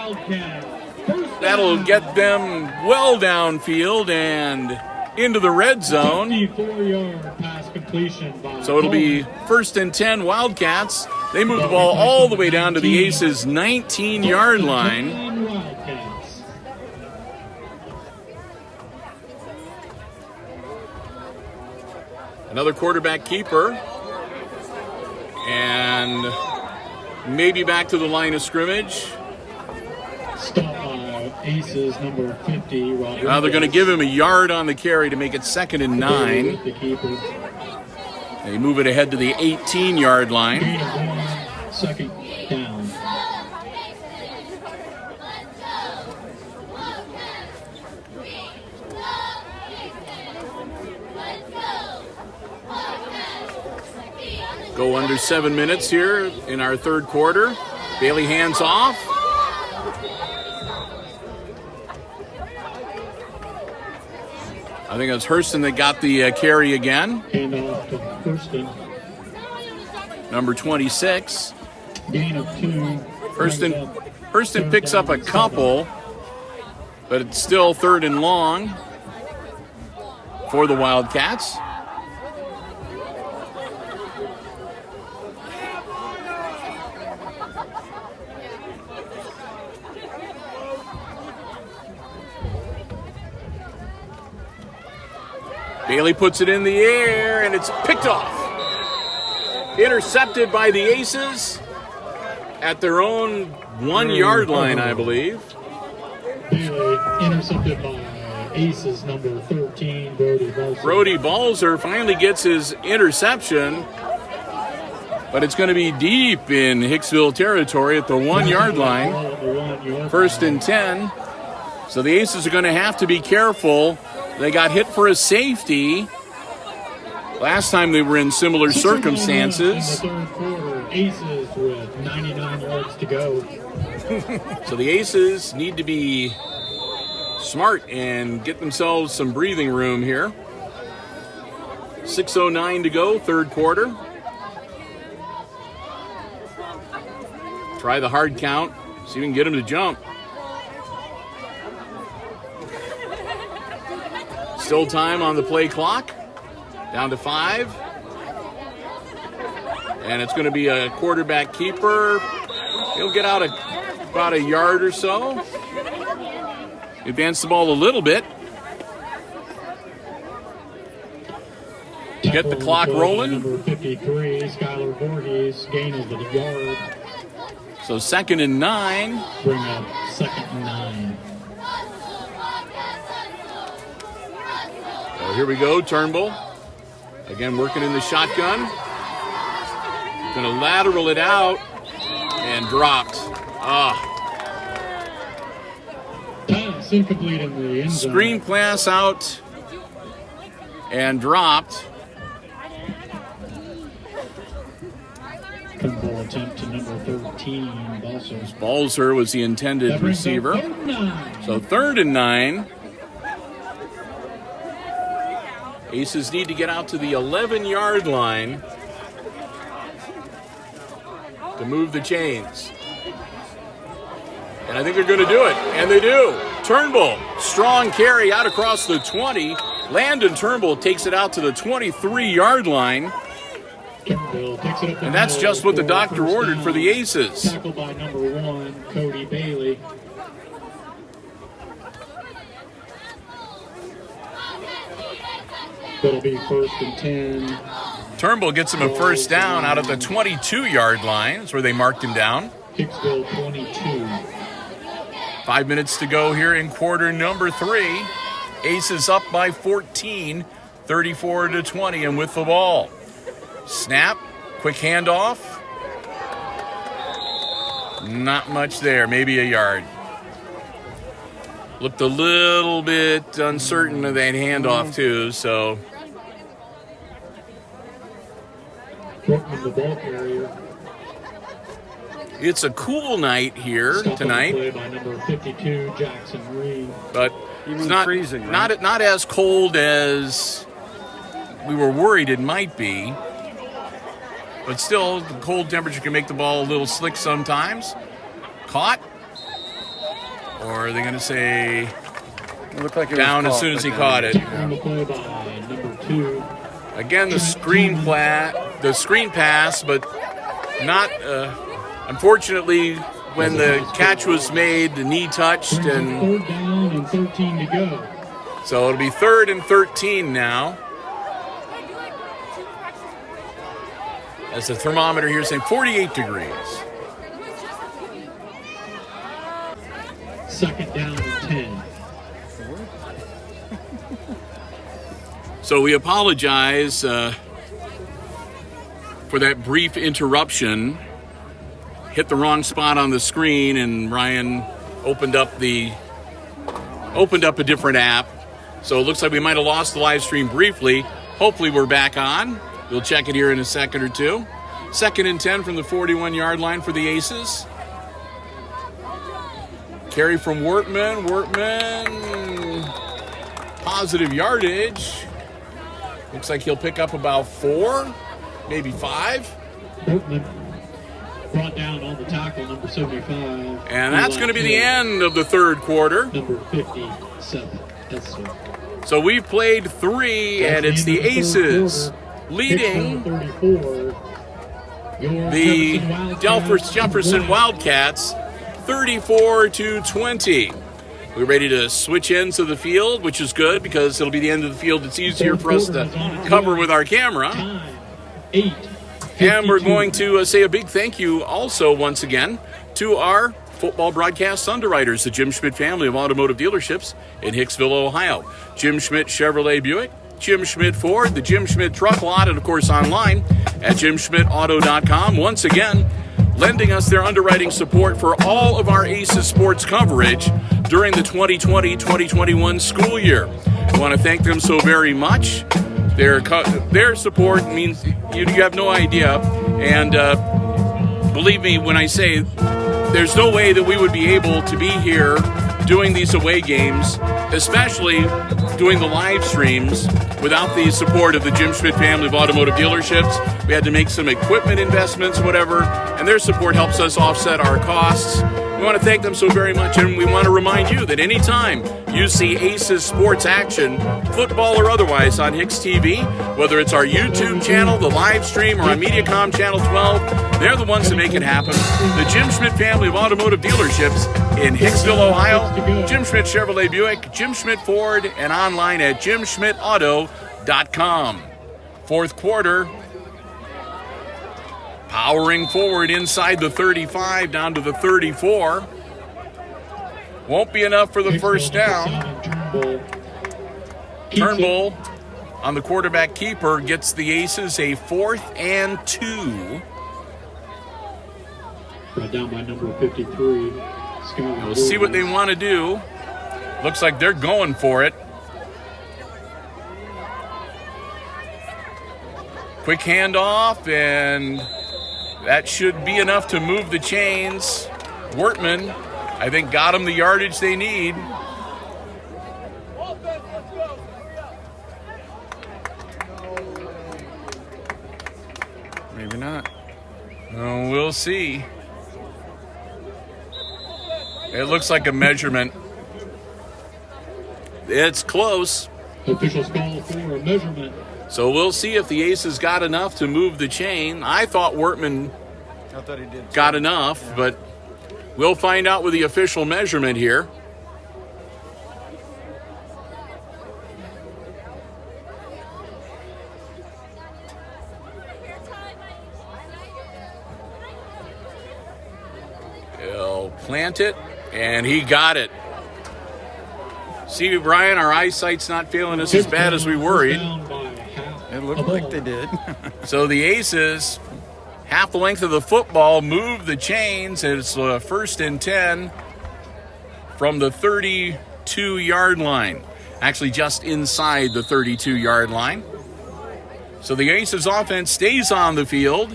that'll get them well downfield and into the red zone. 54-yard pass completion by So it'll be 1st and 10 Wildcats. They move the ball all the way down to the Aces' 19-yard line. Another quarterback keeper. And maybe back to the line of scrimmage. Stop by Aces number 50. Now they're going to give him a yard on the carry to make it 2nd and 9. They move it ahead to the 18-yard line. 2nd down. Go under 7 minutes here in our 3rd quarter. Bailey hands off. I think it was Hurston that got the carry again. Hand off to Hurston. Number 26. Gain of 2. Hurston picks up a couple, but it's still 3rd and long for the Wildcats. Bailey puts it in the air, and it's picked off. Intercepted by the Aces at their own 1-yard line, I believe. Bailey intercepted by Aces number 13, Brody Balzer. Brody Balzer finally gets his interception, but it's going to be deep in Hicksville territory at the 1-yard line. 1st and 10. So the Aces are going to have to be careful. They got hit for a safety last time they were in similar circumstances. In the 3rd quarter, Aces with 99 yards to go. So the Aces need to be smart and get themselves some breathing room here. 6:09 to go, 3rd quarter. Try the hard count, see if we can get them to jump. Still time on the play clock. Down to 5. And it's going to be a quarterback keeper. He'll get out about a yard or so. Advance the ball a little bit. Get the clock rolling. Number 53, Skylar Voorhees, gain of the yard. So 2nd and 9. Bring up 2nd and 9. So here we go, Turnbull. Again, working in the shotgun. Going to lateral it out and dropped. Pass incomplete in the end zone. Screen pass out and dropped. Turnbull attempt to number 13, Balser. Balser was the intended receiver. So 3rd and 9. Aces need to get out to the 11-yard line to move the chains. And I think they're going to do it. And they do. Turnbull, strong carry out across the 20. Landon Turnbull takes it out to the 23-yard line. And that's just what the doctor ordered for the Aces. Tackled by number 1, Cody Bailey. That'll be 1st and 10. Turnbull gets him a first down out of the 22-yard line. That's where they marked him down. Hicksville 22. 5 minutes to go here in quarter number 3. Aces up by 14, 34-20, and with the ball. Snap, quick handoff. Not much there, maybe a yard. Looked a little bit uncertain of that handoff too, so. The ball carrier. It's a cool night here tonight. Play by number 52, Jackson Reed. But it's not freezing, right? not as cold as we were worried it might be. But still, the cold temperature can make the ball a little slick sometimes. Caught? Or are they going to say It looked like it down was as soon as he but caught it? On the play by number 2. Again, the screen pass, but not. Unfortunately, when the catch was made, the knee touched, and 3rd down and 13 to go. so it'll be 3rd and 13 now. As the thermometer here is saying 48 degrees. 2nd down and 10. So we apologize for that brief interruption. Hit the wrong spot on the screen, and Ryan opened up a different app. So it looks like we might have lost the live stream briefly. Hopefully we're back on. We'll check it here in a second or two. 2nd and 10 from the 41-yard line for the Aces. Carry from Wortman. Wortman, positive yardage. Looks like he'll pick up about 4, maybe 5. Wortman brought down on the tackle, number 75. And that's going to be the end of the 3rd quarter. Number 57. That's it. So we've played 3, and it's the Aces leading the Delphos Jefferson Wildcats 34-20. We're ready to switch ends of the field, which is good because it'll be the end of the field. It's easier for us to cover with our camera. And we're going to say a big thank you also once again to our football broadcast underwriters, the Jim Schmidt family of automotive dealerships in Hicksville, Ohio. Jim Schmidt Chevrolet Buick, Jim Schmidt Ford, the Jim Schmidt Truck Lot, and of course online at jimschmidtauto.com. Once again, lending us their underwriting support for all of our Aces sports coverage during the 2020-2021 school year. I want to thank them so very much. Their support means you have no idea. And believe me when I say there's no way that we would be able to be here doing these away games, especially doing the live streams, without the support of the Jim Schmidt family of automotive dealerships. We had to make some equipment investments, whatever, and their support helps us offset our costs We want to thank them so very much, and we want to remind you that anytime you see Aces sports action, football or otherwise, on HIX-TV, whether it's our YouTube channel, the live stream, or on Mediacom Channel 12, they're the ones that make it happen. The Jim Schmidt family of automotive dealerships in Hicksville, Ohio, Jim Schmidt Chevrolet Buick, Jim Schmidt Ford, and online at jimschmidtauto.com. Fourth quarter, powering forward inside the 35 down to the 34. Won't be enough for the first down. Turnbull on the quarterback keeper gets the Aces a 4th and 2. Brought down by number 53. We'll see what they want to do. Looks like they're going for it. Quick handoff, and that should be enough to move the chains. Wortman, I think, got them the yardage they need. Maybe not. Oh, we'll see. It looks like a measurement. It's close. Officials call for a measurement. So we'll see if the Aces got enough to move the chain. I thought Wortman I thought he did. got enough, but we'll find out with the official measurement here. He'll plant it, and he got it. See, Brian, our eyesight's not failing us as bad as we worried. It looked like they did. So the Aces, half the length of the football, move the chains. It's 1st and 10 from the 32-yard line. Actually, just inside the 32-yard line. So the Aces offense stays on the field.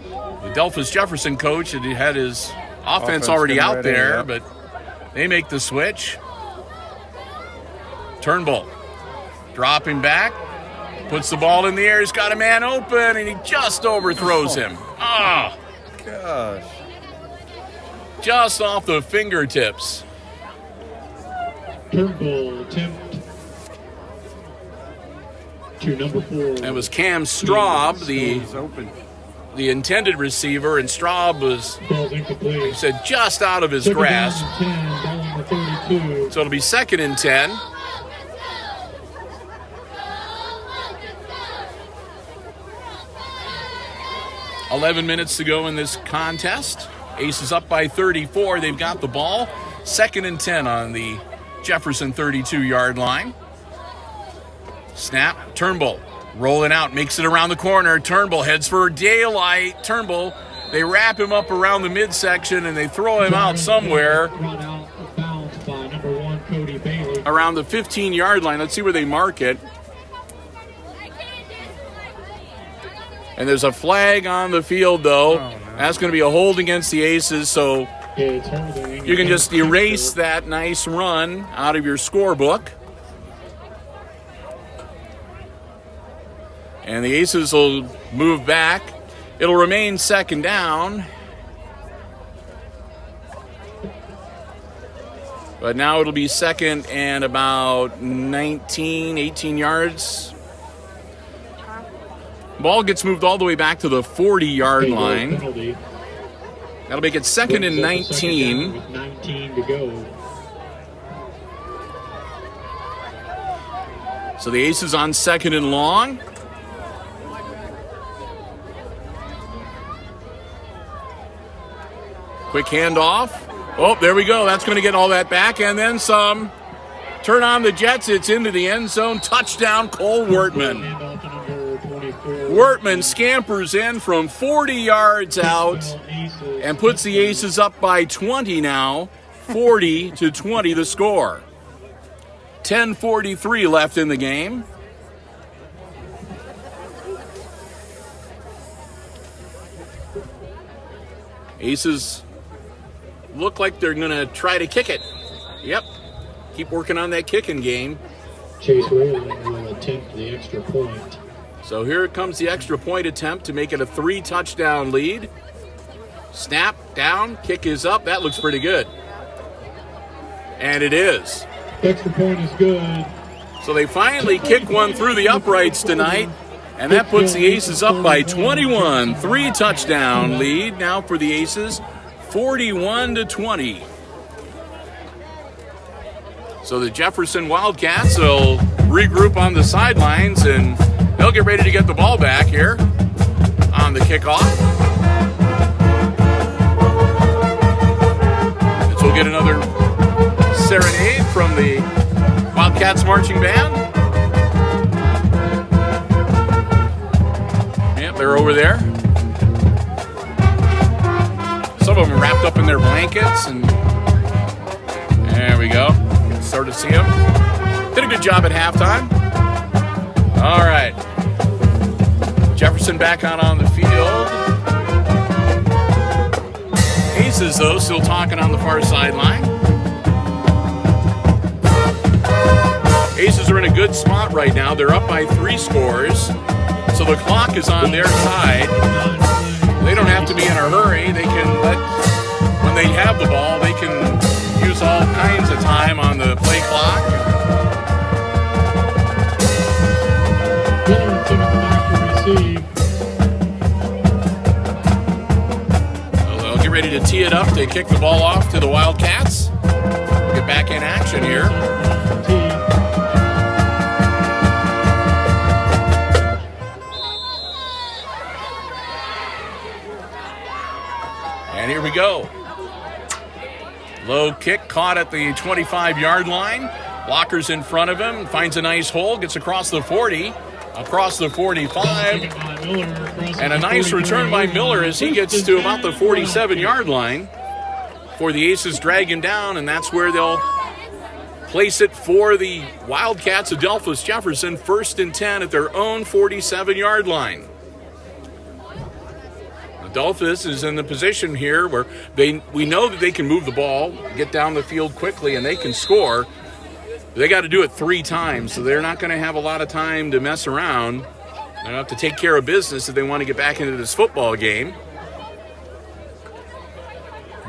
The Delphos Jefferson coach had his offense already out ready, there, yeah. but they make the switch. Turnbull dropping back, puts the ball in the air. He's got a man open, and he just overthrows him. Ah, Gosh. just off the fingertips. Turnbull attempt to number 4. It was Cam Straub, He's open. the intended receiver, and Straub was, Ball's incomplete. said, just out of his Second grasp. down and 10, ball on the 32. So it'll be 2nd and 10. $11 minutes to go in this contest. Aces up by 34. They've got the ball. 2nd and 10 on the Jefferson 32-yard line. Snap. Turnbull rolling out, makes it around the corner. Turnbull heads for daylight. Turnbull, they wrap him up around the midsection and they throw him out somewhere Run out of bounds by number 1, Cody Bailey. around the 15-yard line. Let's see where they mark it. And there's a flag on the field, though. Oh, no. That's going to be a hold against the Aces, so It's holding. you can just erase that nice run out of your scorebook. And the Aces will move back. It'll remain 2nd down. But now it'll be 2nd and about 19, 18 yards. Ball gets moved all the way back to the 40-yard line. Penalty. That'll make it 2nd and 19. With 19 to go. So the Aces on 2nd and long. Quick handoff. Oh, there we go. That's going to get all that back and then some. Turn on the Jets. It's into the end zone. Touchdown, Cole Wortman. Handoff to number 24. Wortman scampers in from 40 yards out and puts the Aces up by 20 now. 40-20 the score. 10:43 left in the game. Aces look like they're going to try to kick it. Yep. Keep working on that kicking game. Chase Rayland will attempt the extra point. So here comes the extra point attempt to make it a 3-touchdown lead. Snap, down, kick is up. That looks pretty good. And it is. Extra point is good. So they finally kick one through the uprights tonight, and that puts the Aces up by 21. 3-touchdown lead now for the Aces, 41-20. So the Jefferson Wildcats will regroup on the sidelines, and they'll get ready to get the ball back here on the kickoff. So we'll get another serenade from the Wildcats marching band. Yep, they're over there. Some of them wrapped up in their blankets, and there we go. Start to see them. Did a good job at halftime. All right. Jefferson back out on the field. Aces, though, still talking on the far sideline. Aces are in a good spot right now. They're up by 3 scores. So the clock is on their side. They don't have to be in a hurry. They can when they have the ball, they can use all kinds of time on the play clock. Miller taking the back to receive. So they'll get ready to tee it up to kick the ball off to the Wildcats. We'll get back in action here. And here we go. Low kick caught at the 25-yard line. Blockers in front of him. Finds a nice hole. Gets across the 40. Across the 45. And a nice return by Miller as he gets to about the 47-yard line. For the Aces drag him down, and that's where they'll place it for the Wildcats of Delphos Jefferson. 1st and 10 at their own 47-yard line. Delphos is in the position here where we know that they can move the ball, get down the field quickly, and they can score. They got to do it 3 times, so they're not going to have a lot of time to mess around. They have to take care of business if they want to get back into this football game.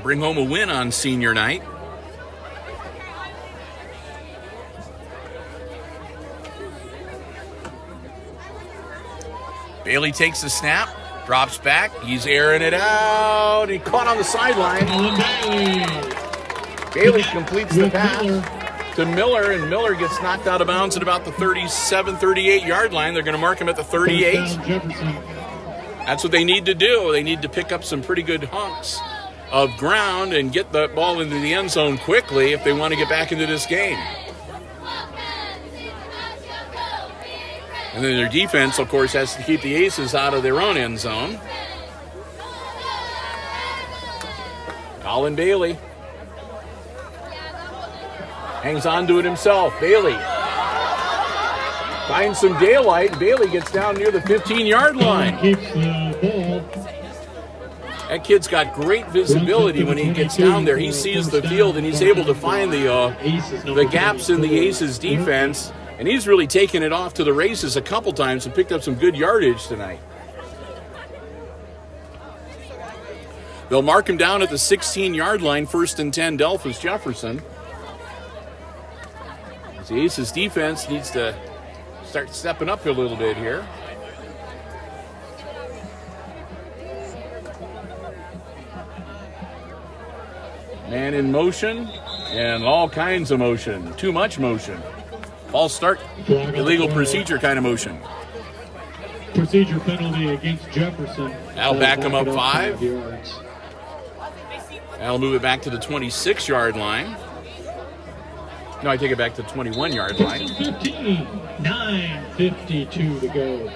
Bring home a win on senior night. Bailey takes the snap. Drops back. He's airing it out. He caught on the sideline. Bailey completes the pass to Miller, and Miller gets knocked out of bounds at about the 37, 38-yard line. They're going to mark him at the 38. That's what they need to do. They need to pick up some pretty good hunks of ground and get the ball into the end zone quickly if they want to get back into this game. And then their defense, of course, has to keep the Aces out of their own end zone. Colin Bailey hangs on to it himself. Bailey finds some daylight. Bailey gets down near the 15-yard line. Keeps the ball. That kid's got great visibility when he gets down there. He sees the field, and he's able to find the gaps in the Aces defense. And he's really taken it off to the races a couple times and picked up some good yardage tonight. They'll mark him down at the 16-yard line, 1st and 10, Delphos Jefferson. The Aces defense needs to start stepping up a little bit here. Man in motion and all kinds of motion. Too much motion. False start, illegal procedure kind of motion. Procedure penalty against Jefferson. That'll back him up 5. That'll move it back to the 26-yard line. No, I take it back to the 21-yard line. 15, 9:52 to go.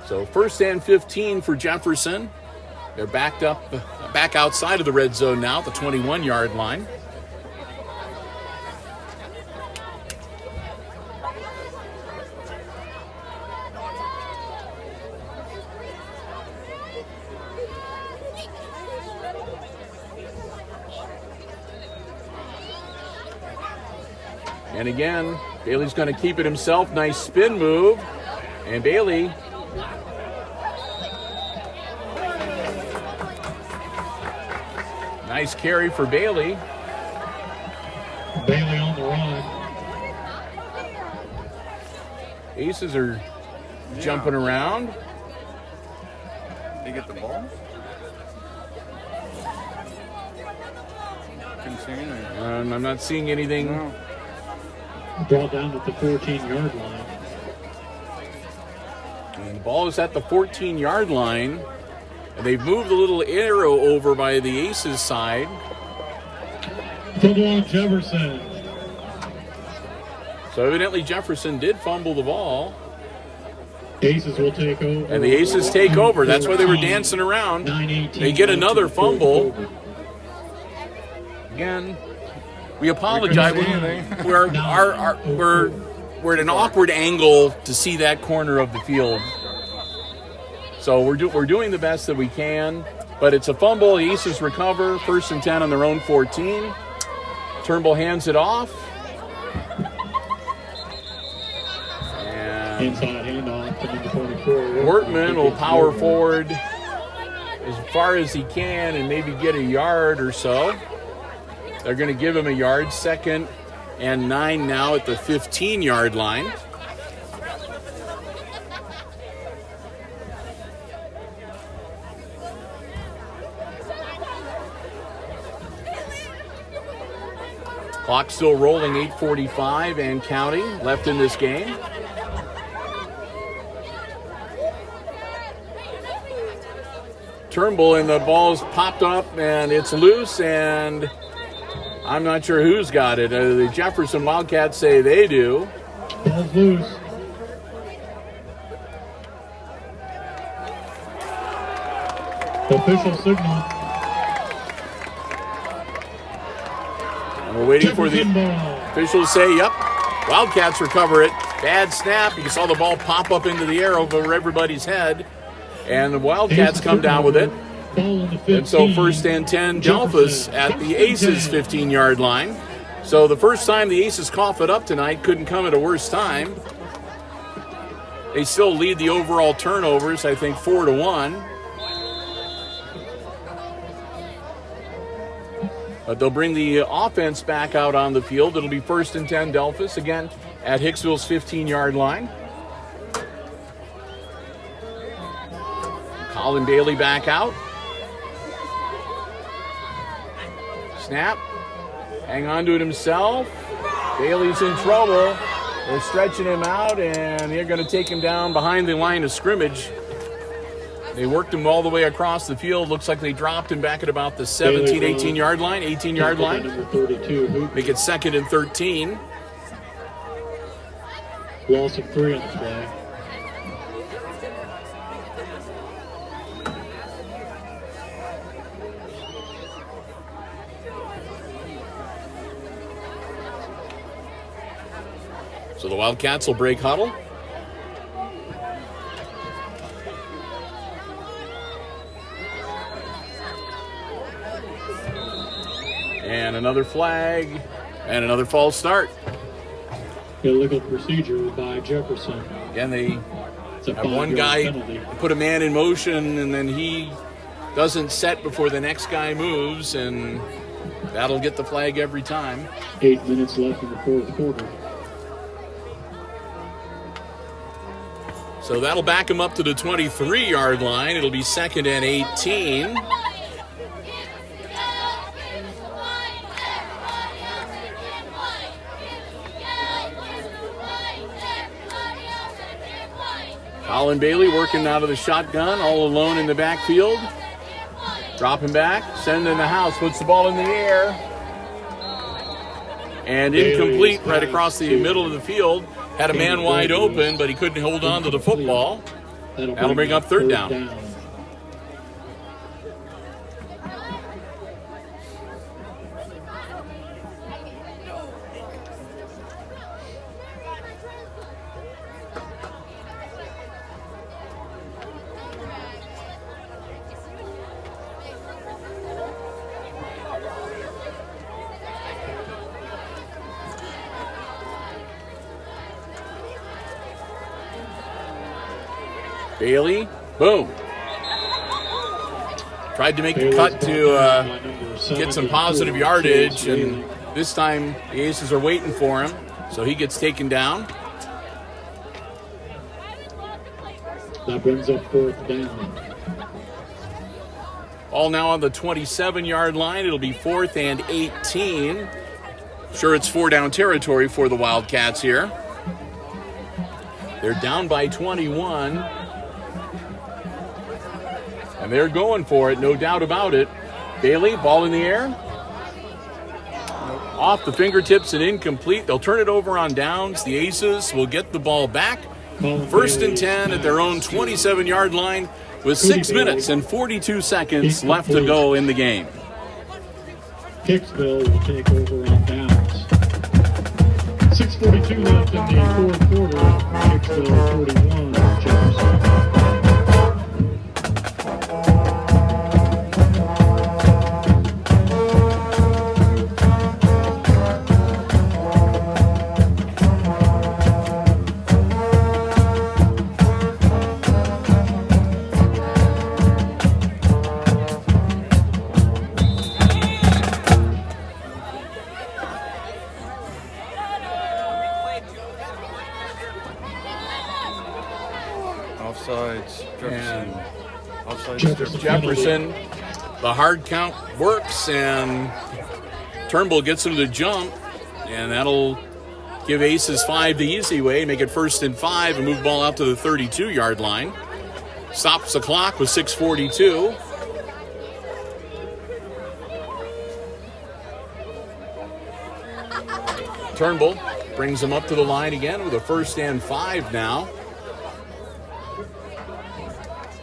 So 1st and 15 for Jefferson. They're back outside of the red zone now at the 21-yard line. And again, Bailey's going to keep it himself. Nice spin move. And Bailey Nice carry for Bailey. Bailey on the run. Aces are jumping around. They get the ball? I'm not seeing anything. No. Ball down at the 14-yard line. And the ball is at the 14-yard line. And they've moved the little arrow over by the Aces side. Fumble on Jefferson. So evidently Jefferson did fumble the ball. Aces will take over. And the Aces take over. That's why they were dancing around. They get another fumble. Again, we apologize. We're at an awkward angle to see that corner of the field. So we're doing the best that we can. But it's a fumble. The Aces recover. 1st and 10 on their own 14. Turnbull hands it off. And inside handoff to number 24. Wortman will power forward as far as he can and maybe get a yard or so. They're going to give him a yard. 2nd and 9 now at the 15-yard line. Clock still rolling, 8:45 and counting left in this game. Turnbull and the ball's popped up and it's loose, and I'm not sure who's got it. The Jefferson Wildcats say they do. Ball's loose. Official signal. And we're waiting for the officials to say, yep, Wildcats recover it. Bad snap. You saw the ball pop up into the air over everybody's head. And the Wildcats come down with it. And so 1st and 10, Delphos at the Aces 15-yard line. So the first time the Aces cough it up tonight, couldn't come at a worse time. They still lead the overall turnovers, I think 4-1. But they'll bring the offense back out on the field. It'll be 1st and 10, Delphos, again at Hicksville's 15-yard line. Colin Bailey back out. Snap. Hang on to it himself. Bailey's in trouble. They're stretching him out, and they're going to take him down behind the line of scrimmage. They worked him all the way across the field. Looks like they dropped him back at about the 17, 18-yard line, 18-yard line. Make it 2nd and 13. Loss of 3 on the play. So the Wildcats will break huddle. And another flag, and another false start. Illegal procedure by Jefferson. Again, they have one guy put a man in motion, and then he doesn't set before the next guy moves, and that'll get the flag every time. 8 minutes left in the 4th quarter. So that'll back him up to the 23-yard line. It'll be 2nd and 18. Colin Bailey working out of the shotgun, all alone in the backfield. Dropping back, sending the house, puts the ball in the air. And incomplete right across the middle of the field. Had a man wide open, but he couldn't hold on to the football. That'll bring up 3rd down. Bailey, boom. Tried to make the cut to get some positive yardage, and this time the Aces are waiting for him, so he gets taken down. That brings up 4th down. All now on the 27-yard line. It'll be 4th and 18. Sure, it's 4-down territory for the Wildcats here. They're down by 21. And they're going for it, no doubt about it. Bailey, ball in the air. Off the fingertips and incomplete. They'll turn it over on downs. The Aces will get the ball back. 1st and 10 at their own 27-yard line with 6 minutes and 42 seconds left to go in the game. Hicksville will take over on downs. 6:42 left in the 4th quarter. Hicksville 41, Jefferson. Jefferson, the hard count works, and Turnbull gets him to jump, and that'll give Aces 5 the easy way, make it 1st and 5, and move the ball out to the 32-yard line. Stops the clock with 6:42. Turnbull brings him up to the line again with a 1st and 5 now.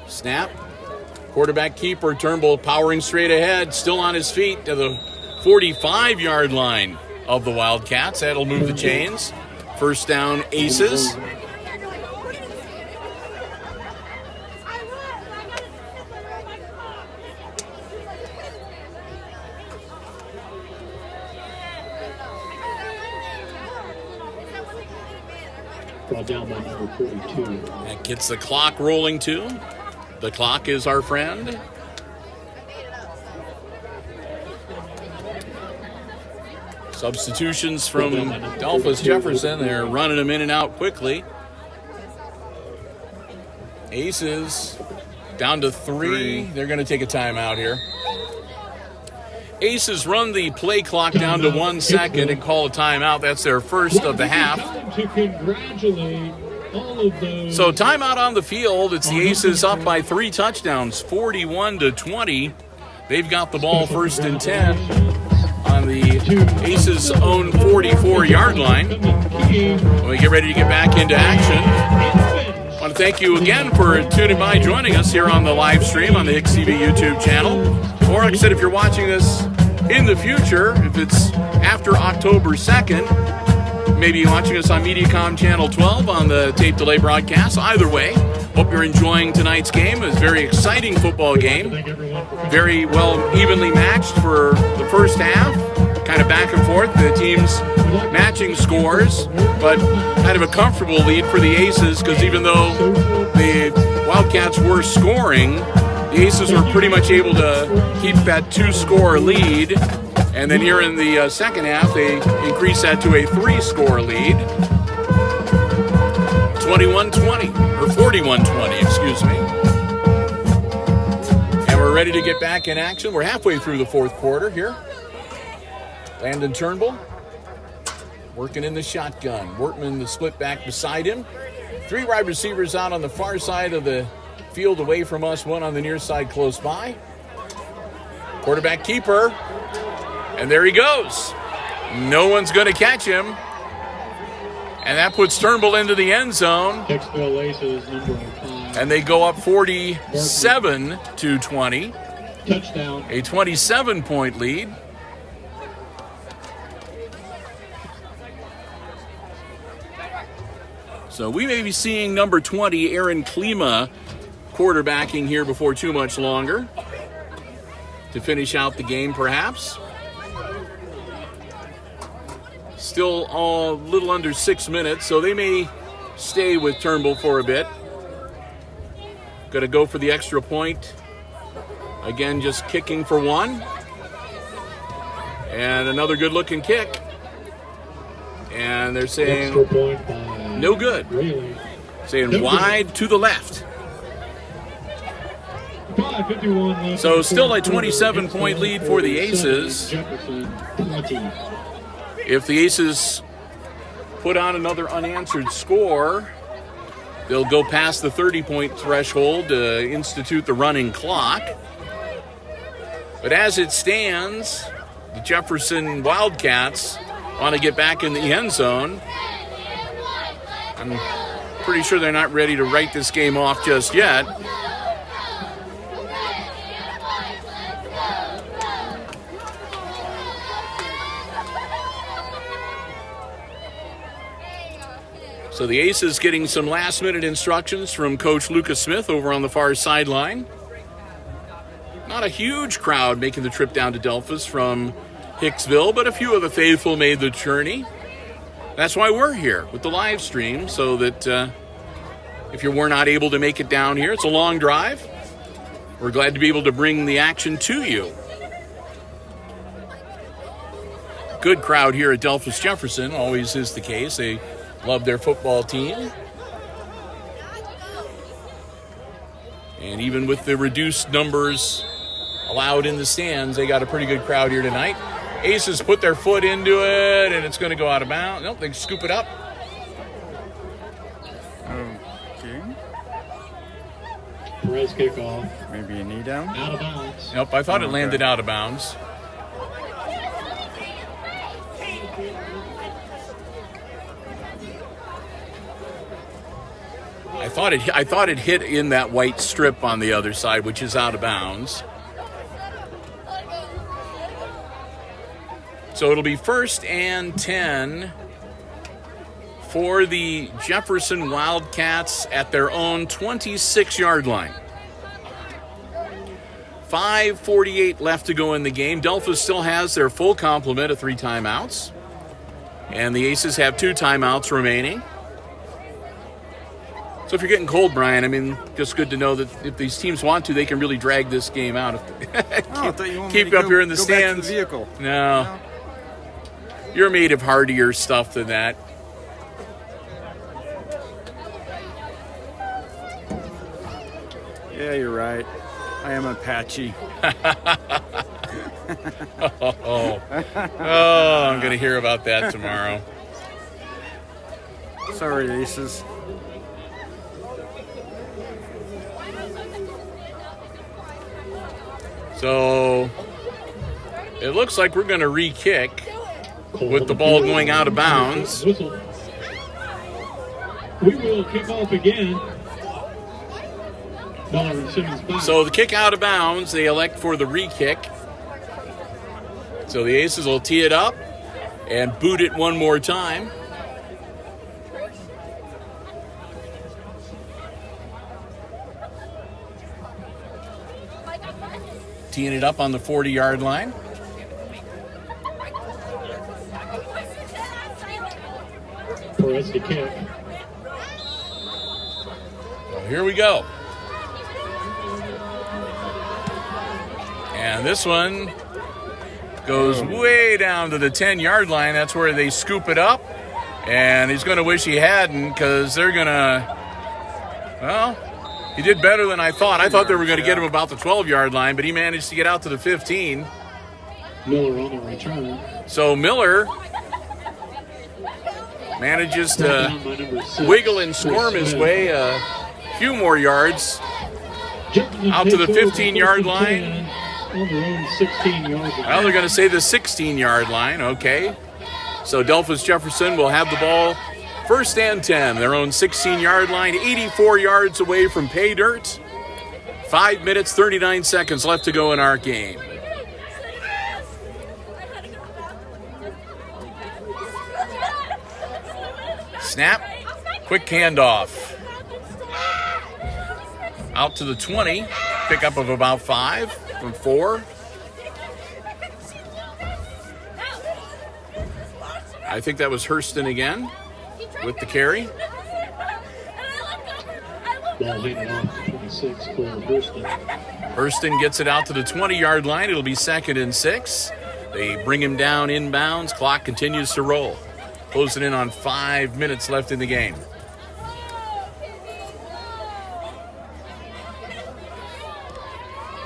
Snap. Quarterback keeper Turnbull powering straight ahead, still on his feet to the 45-yard line of the Wildcats. That'll move the chains. 1st down, Aces. Brought down by number 42. That gets the clock rolling too. The clock is our friend. Substitutions from Delphos Jefferson. They're running them in and out quickly. Aces down to 3. They're going to take a timeout here. Aces run the play clock down to 1 second and call a timeout. That's their first of the half. To congratulate all of those. So timeout on the field. It's the Aces up by 3 touchdowns, 41-20. They've got the ball 1st and 10 on the Aces' own 44-yard line. When we get ready to get back into action, I want to thank you again for tuning by, joining us here on the live stream on the HIX-TV YouTube channel. Or like I said, if you're watching this in the future, if it's after October 2nd, maybe watching us on Mediacom Channel 12 on the tape delay broadcast. Either way, hope you're enjoying tonight's game. It's a very exciting football game. Very well evenly matched for the first half. Kind of back and forth. The teams matching scores, but kind of a comfortable lead for the Aces because even though the Wildcats were scoring, the Aces were pretty much able to keep that 2-score lead. And then here in the second half, they increase that to a 3-score lead. 21-20, or 41-20, excuse me. And we're ready to get back in action. We're halfway through the 4th quarter here. Landon Turnbull working in the shotgun. Wortman, the split back beside him. 3 wide receivers out on the far side of the field away from us, 1 on the near side close by. Quarterback keeper. And there he goes. No one's going to catch him. And that puts Turnbull into the end zone. Hicksville Aces number 5. And they go up 47-20. Touchdown. A 27-point lead. So we may be seeing number 20, Aaron Klima, quarterbacking here before too much longer to finish out the game, perhaps. Still a little under 6 minutes, so they may stay with Turnbull for a bit. Going to go for the extra point Again, just kicking for one. And another good-looking kick. And they're saying Extra point by no good. Rayleigh. Saying No wide good. to the left. 5:51 left So in the still a fourth quarter. 27-point lead for the Aces. Jefferson 20. If the Aces put on another unanswered score, they'll go past the 30-point threshold to institute the running clock. But as it stands, the Jefferson Wildcats want to get back in the end zone. I'm pretty sure they're not ready to write this game off just yet. So the Aces getting some last-minute instructions from Coach Lucas Smith over on the far sideline. Not a huge crowd making the trip down to Delphos from Hicksville, but a few of the faithful made the journey. That's why we're here with the live stream, so that if you were not able to make it down here, it's a long drive. We're glad to be able to bring the action to you. Good crowd here at Delphos Jefferson, always is the case. They love their football team. And even with the reduced numbers allowed in the stands, they got a pretty good crowd here tonight. Aces put their foot into it, and it's going to go out of bounds. Nope, they scoop it up. Okay. Perez kickoff. Maybe a knee down. Out of bounds. Nope, I thought it Okay. landed out of bounds. I thought it hit in that white strip on the other side, which is out of bounds. So it'll be 1st and 10 for the Jefferson Wildcats at their own 26-yard line. 5:48 left to go in the game. Delphos still has their full complement of 3 timeouts. And the Aces have 2 timeouts remaining. So if you're getting cold, Brian, I mean, just good to know that if these teams want to, they can really drag this game out. Keep you up here in the go stands. Back to the vehicle. No. You're made of hardier stuff than that. Yeah, you're right. I am Apache. Oh, I'm going to hear about that tomorrow. Sorry, Aces. So it looks like we're going to re-kick with the ball going out of bounds. Whistle. We will kick off again. Miller and Simmons back. So the kick out of bounds, they elect for the re-kick. So the Aces will tee it up and boot it one more time. Teeing it up on the 40-yard line. Perez to kick. So here we go. And this one goes way down to the 10-yard line. That's where they scoop it up. And he's going to wish he hadn't, because they're going to, well, he did better than I thought. I thought they were going to get him about the 12-yard line, but he managed to get out to the 15. Miller on the return. So Miller manages to wiggle and squirm his way a few more yards out to the 15-yard line. On their own 16-yard line. Well, they're going to say the 16-yard line, okay. So Delphos Jefferson will have the ball 1st and 10, their own 16-yard line, 84 yards away from pay dirt. 5 minutes, 39 seconds left to go in our game. Snap, quick handoff. Out to the 20, pickup of about 5 from 4. I think that was Hurston again with the carry. Ball handed off to 6 for Hurston. Hurston gets it out to the 20-yard line. It'll be 2nd and 6. They bring him down inbounds. Clock continues to roll. Closing in on 5 minutes left in the game.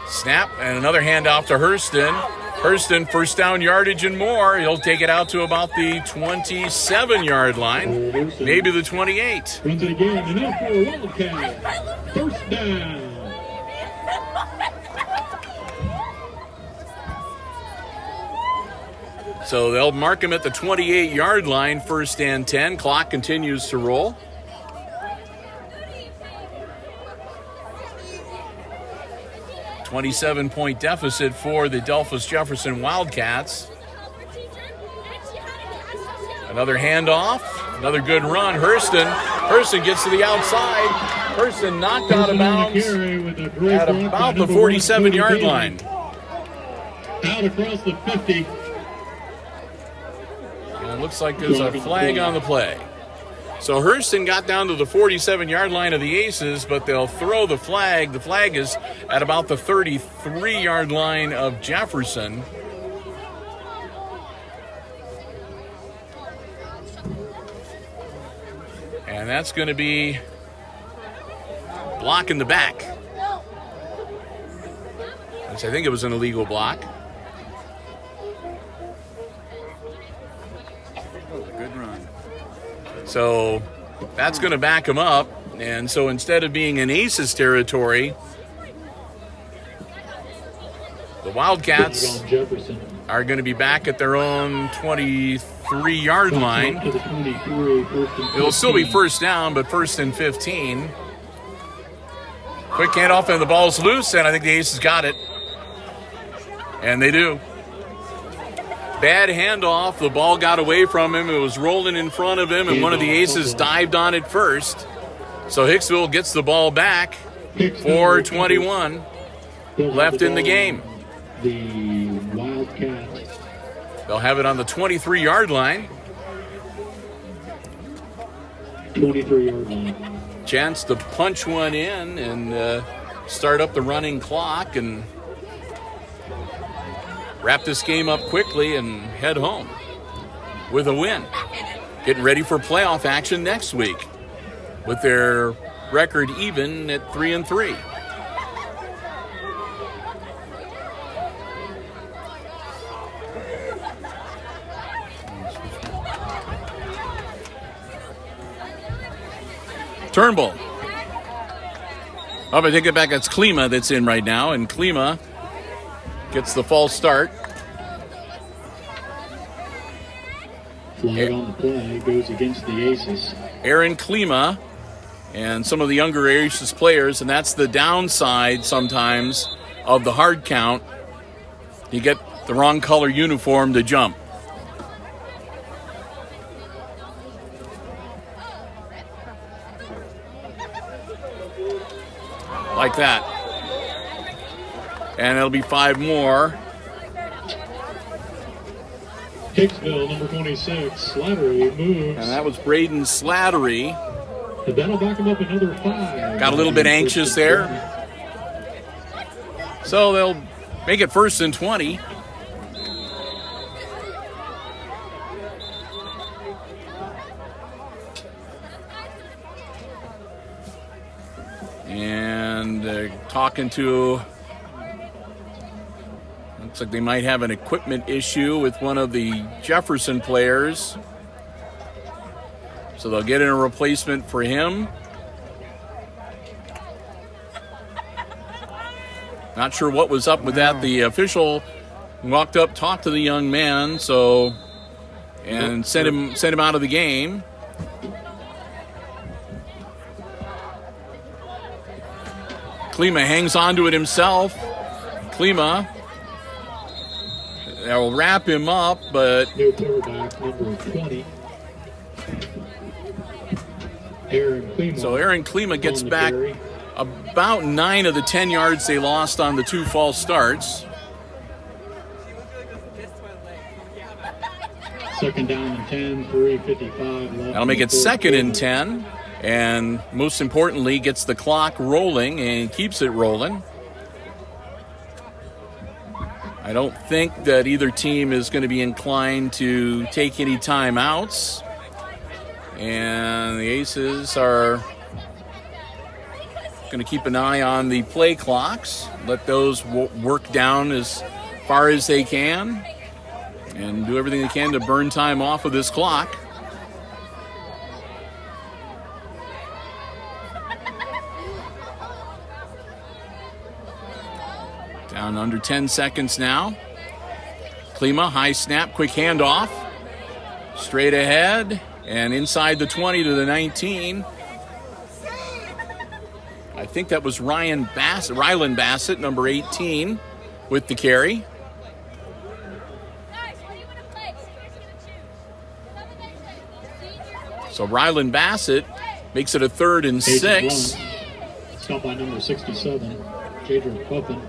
Snap, and another handoff to Hurston. Hurston, first down yardage and more. He'll take it out to about the 27-yard line, maybe the 28. Runs it again, and now for a Wildcat. First down. So they'll mark him at the 28-yard line, 1st and 10. Clock continues to roll. $27-point deficit for the Delphos Jefferson Wildcats. Another handoff, another good run. Hurston gets to the outside. Hurston knocked out of bounds at about the 47-yard line. Out across the 50. And it looks like there's a flag on the play. So Hurston got down to the 47-yard line of the Aces, but they'll throw the flag. The flag is at about the 33-yard line of Jefferson. And that's going to be block in the back, which I think it was an illegal block. Good run. So that's going to back him up. And so instead of being in Aces territory, the Wildcats are going to be back at their own 23-yard line. It'll still be first down, but 1st and 15. Quick handoff, and the ball's loose, and I think the Aces got it. And they do. Bad handoff. The ball got away from him. It was rolling in front of him, and one of the Aces dived on it first. So Hicksville gets the ball back. 4:21 left in the game. The Wildcats. They'll have it on the 23-yard line. 23-yard line. Chance to punch one in and start up the running clock and wrap this game up quickly and head home with a win. Getting ready for playoff action next week with their record even at 3-3. Turnbull. Oh, I take it back. That's Klima that's in right now, and Klima gets the false start. Flag on the play goes against the Aces. Aaron Klima and some of the younger Aces players, and that's the downside sometimes of the hard count. You get the wrong color uniform to jump. Like that. And it'll be 5 more. Hicksville, number 26, Slattery moves. And that was Braden Slattery. And that'll back him up another 5. Got a little bit anxious there. So they'll make it 1st and 20. And talking to, looks like they might have an equipment issue with one of the Jefferson players. So they'll get in a replacement for him. Not sure what was up with that. The official walked up, talked to the young man, and sent him out of the game. Klima hangs on to it himself. Klima, that will wrap him up, but New quarterback, number 20. Aaron Klima gets back about 9 of the 10 yards they lost on the 2 false starts. Second down and 10, 3:55 left. That'll make it 2nd and 10. and most importantly, gets the clock rolling and keeps it rolling. I don't think that either team is going to be inclined to take any timeouts. And the Aces are going to keep an eye on the play clocks, let those work down as far as they can, and do everything they can to burn time off of this clock. Down under 10 seconds now. Klima, high snap, quick handoff. Straight ahead and inside the 20 to the 19. I think that was Rylan Bassett, number 18, with the carry. So Rylan Bassett makes it a 3rd and 6. Stopped by number 67, Jadrian Puffin.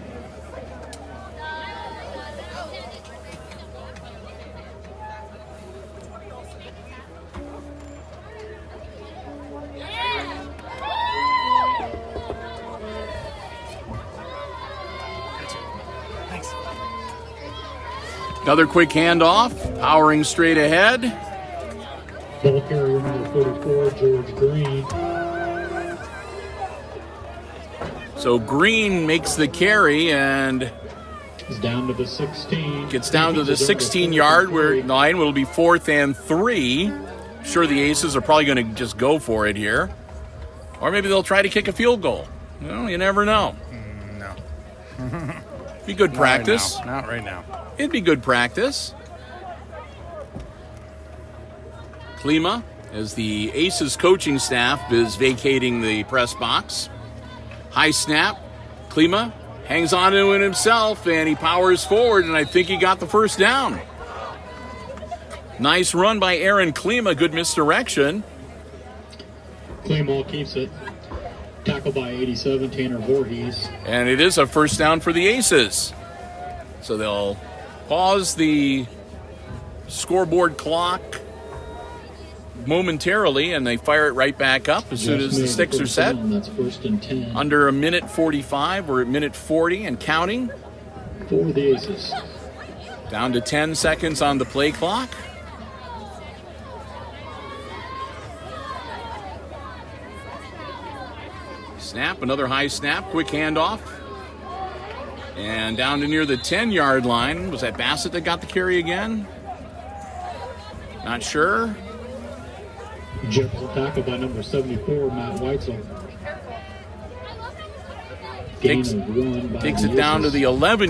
Another quick handoff, powering straight ahead. Ball carrier number 44, George Green. So Green makes the carry and Is down to the 16. gets down to the 16-yard line. It'll be 4th and 3. Sure, the Aces are probably going to just go for it here. Or maybe they'll try to kick a field goal. Well, you never know. No. Be good practice. Not right now. It'd be good practice. Klima, as the Aces coaching staff is vacating the press box. High snap. Klima hangs on to it himself, and he powers forward, and I think he got the first down. Nice run by Aaron Klima. Good misdirection. Klima keeps it. Tackled by 87, Tanner Voorhees. And it is a first down for the Aces. So they'll pause the scoreboard clock momentarily, and they fire it right back up as soon as the sticks are set. That's 1st and 10. Under a minute 45, we're at minute 40 and counting. For the Aces. Down to 10 seconds on the play clock. Snap, another high snap, quick handoff. And down to near the 10-yard line. Was that Bassett that got the carry again? Not sure. Jefferson tackled by number 74, Matt Weitzel. Gain of 1 by Takes the it down to Aces. the 11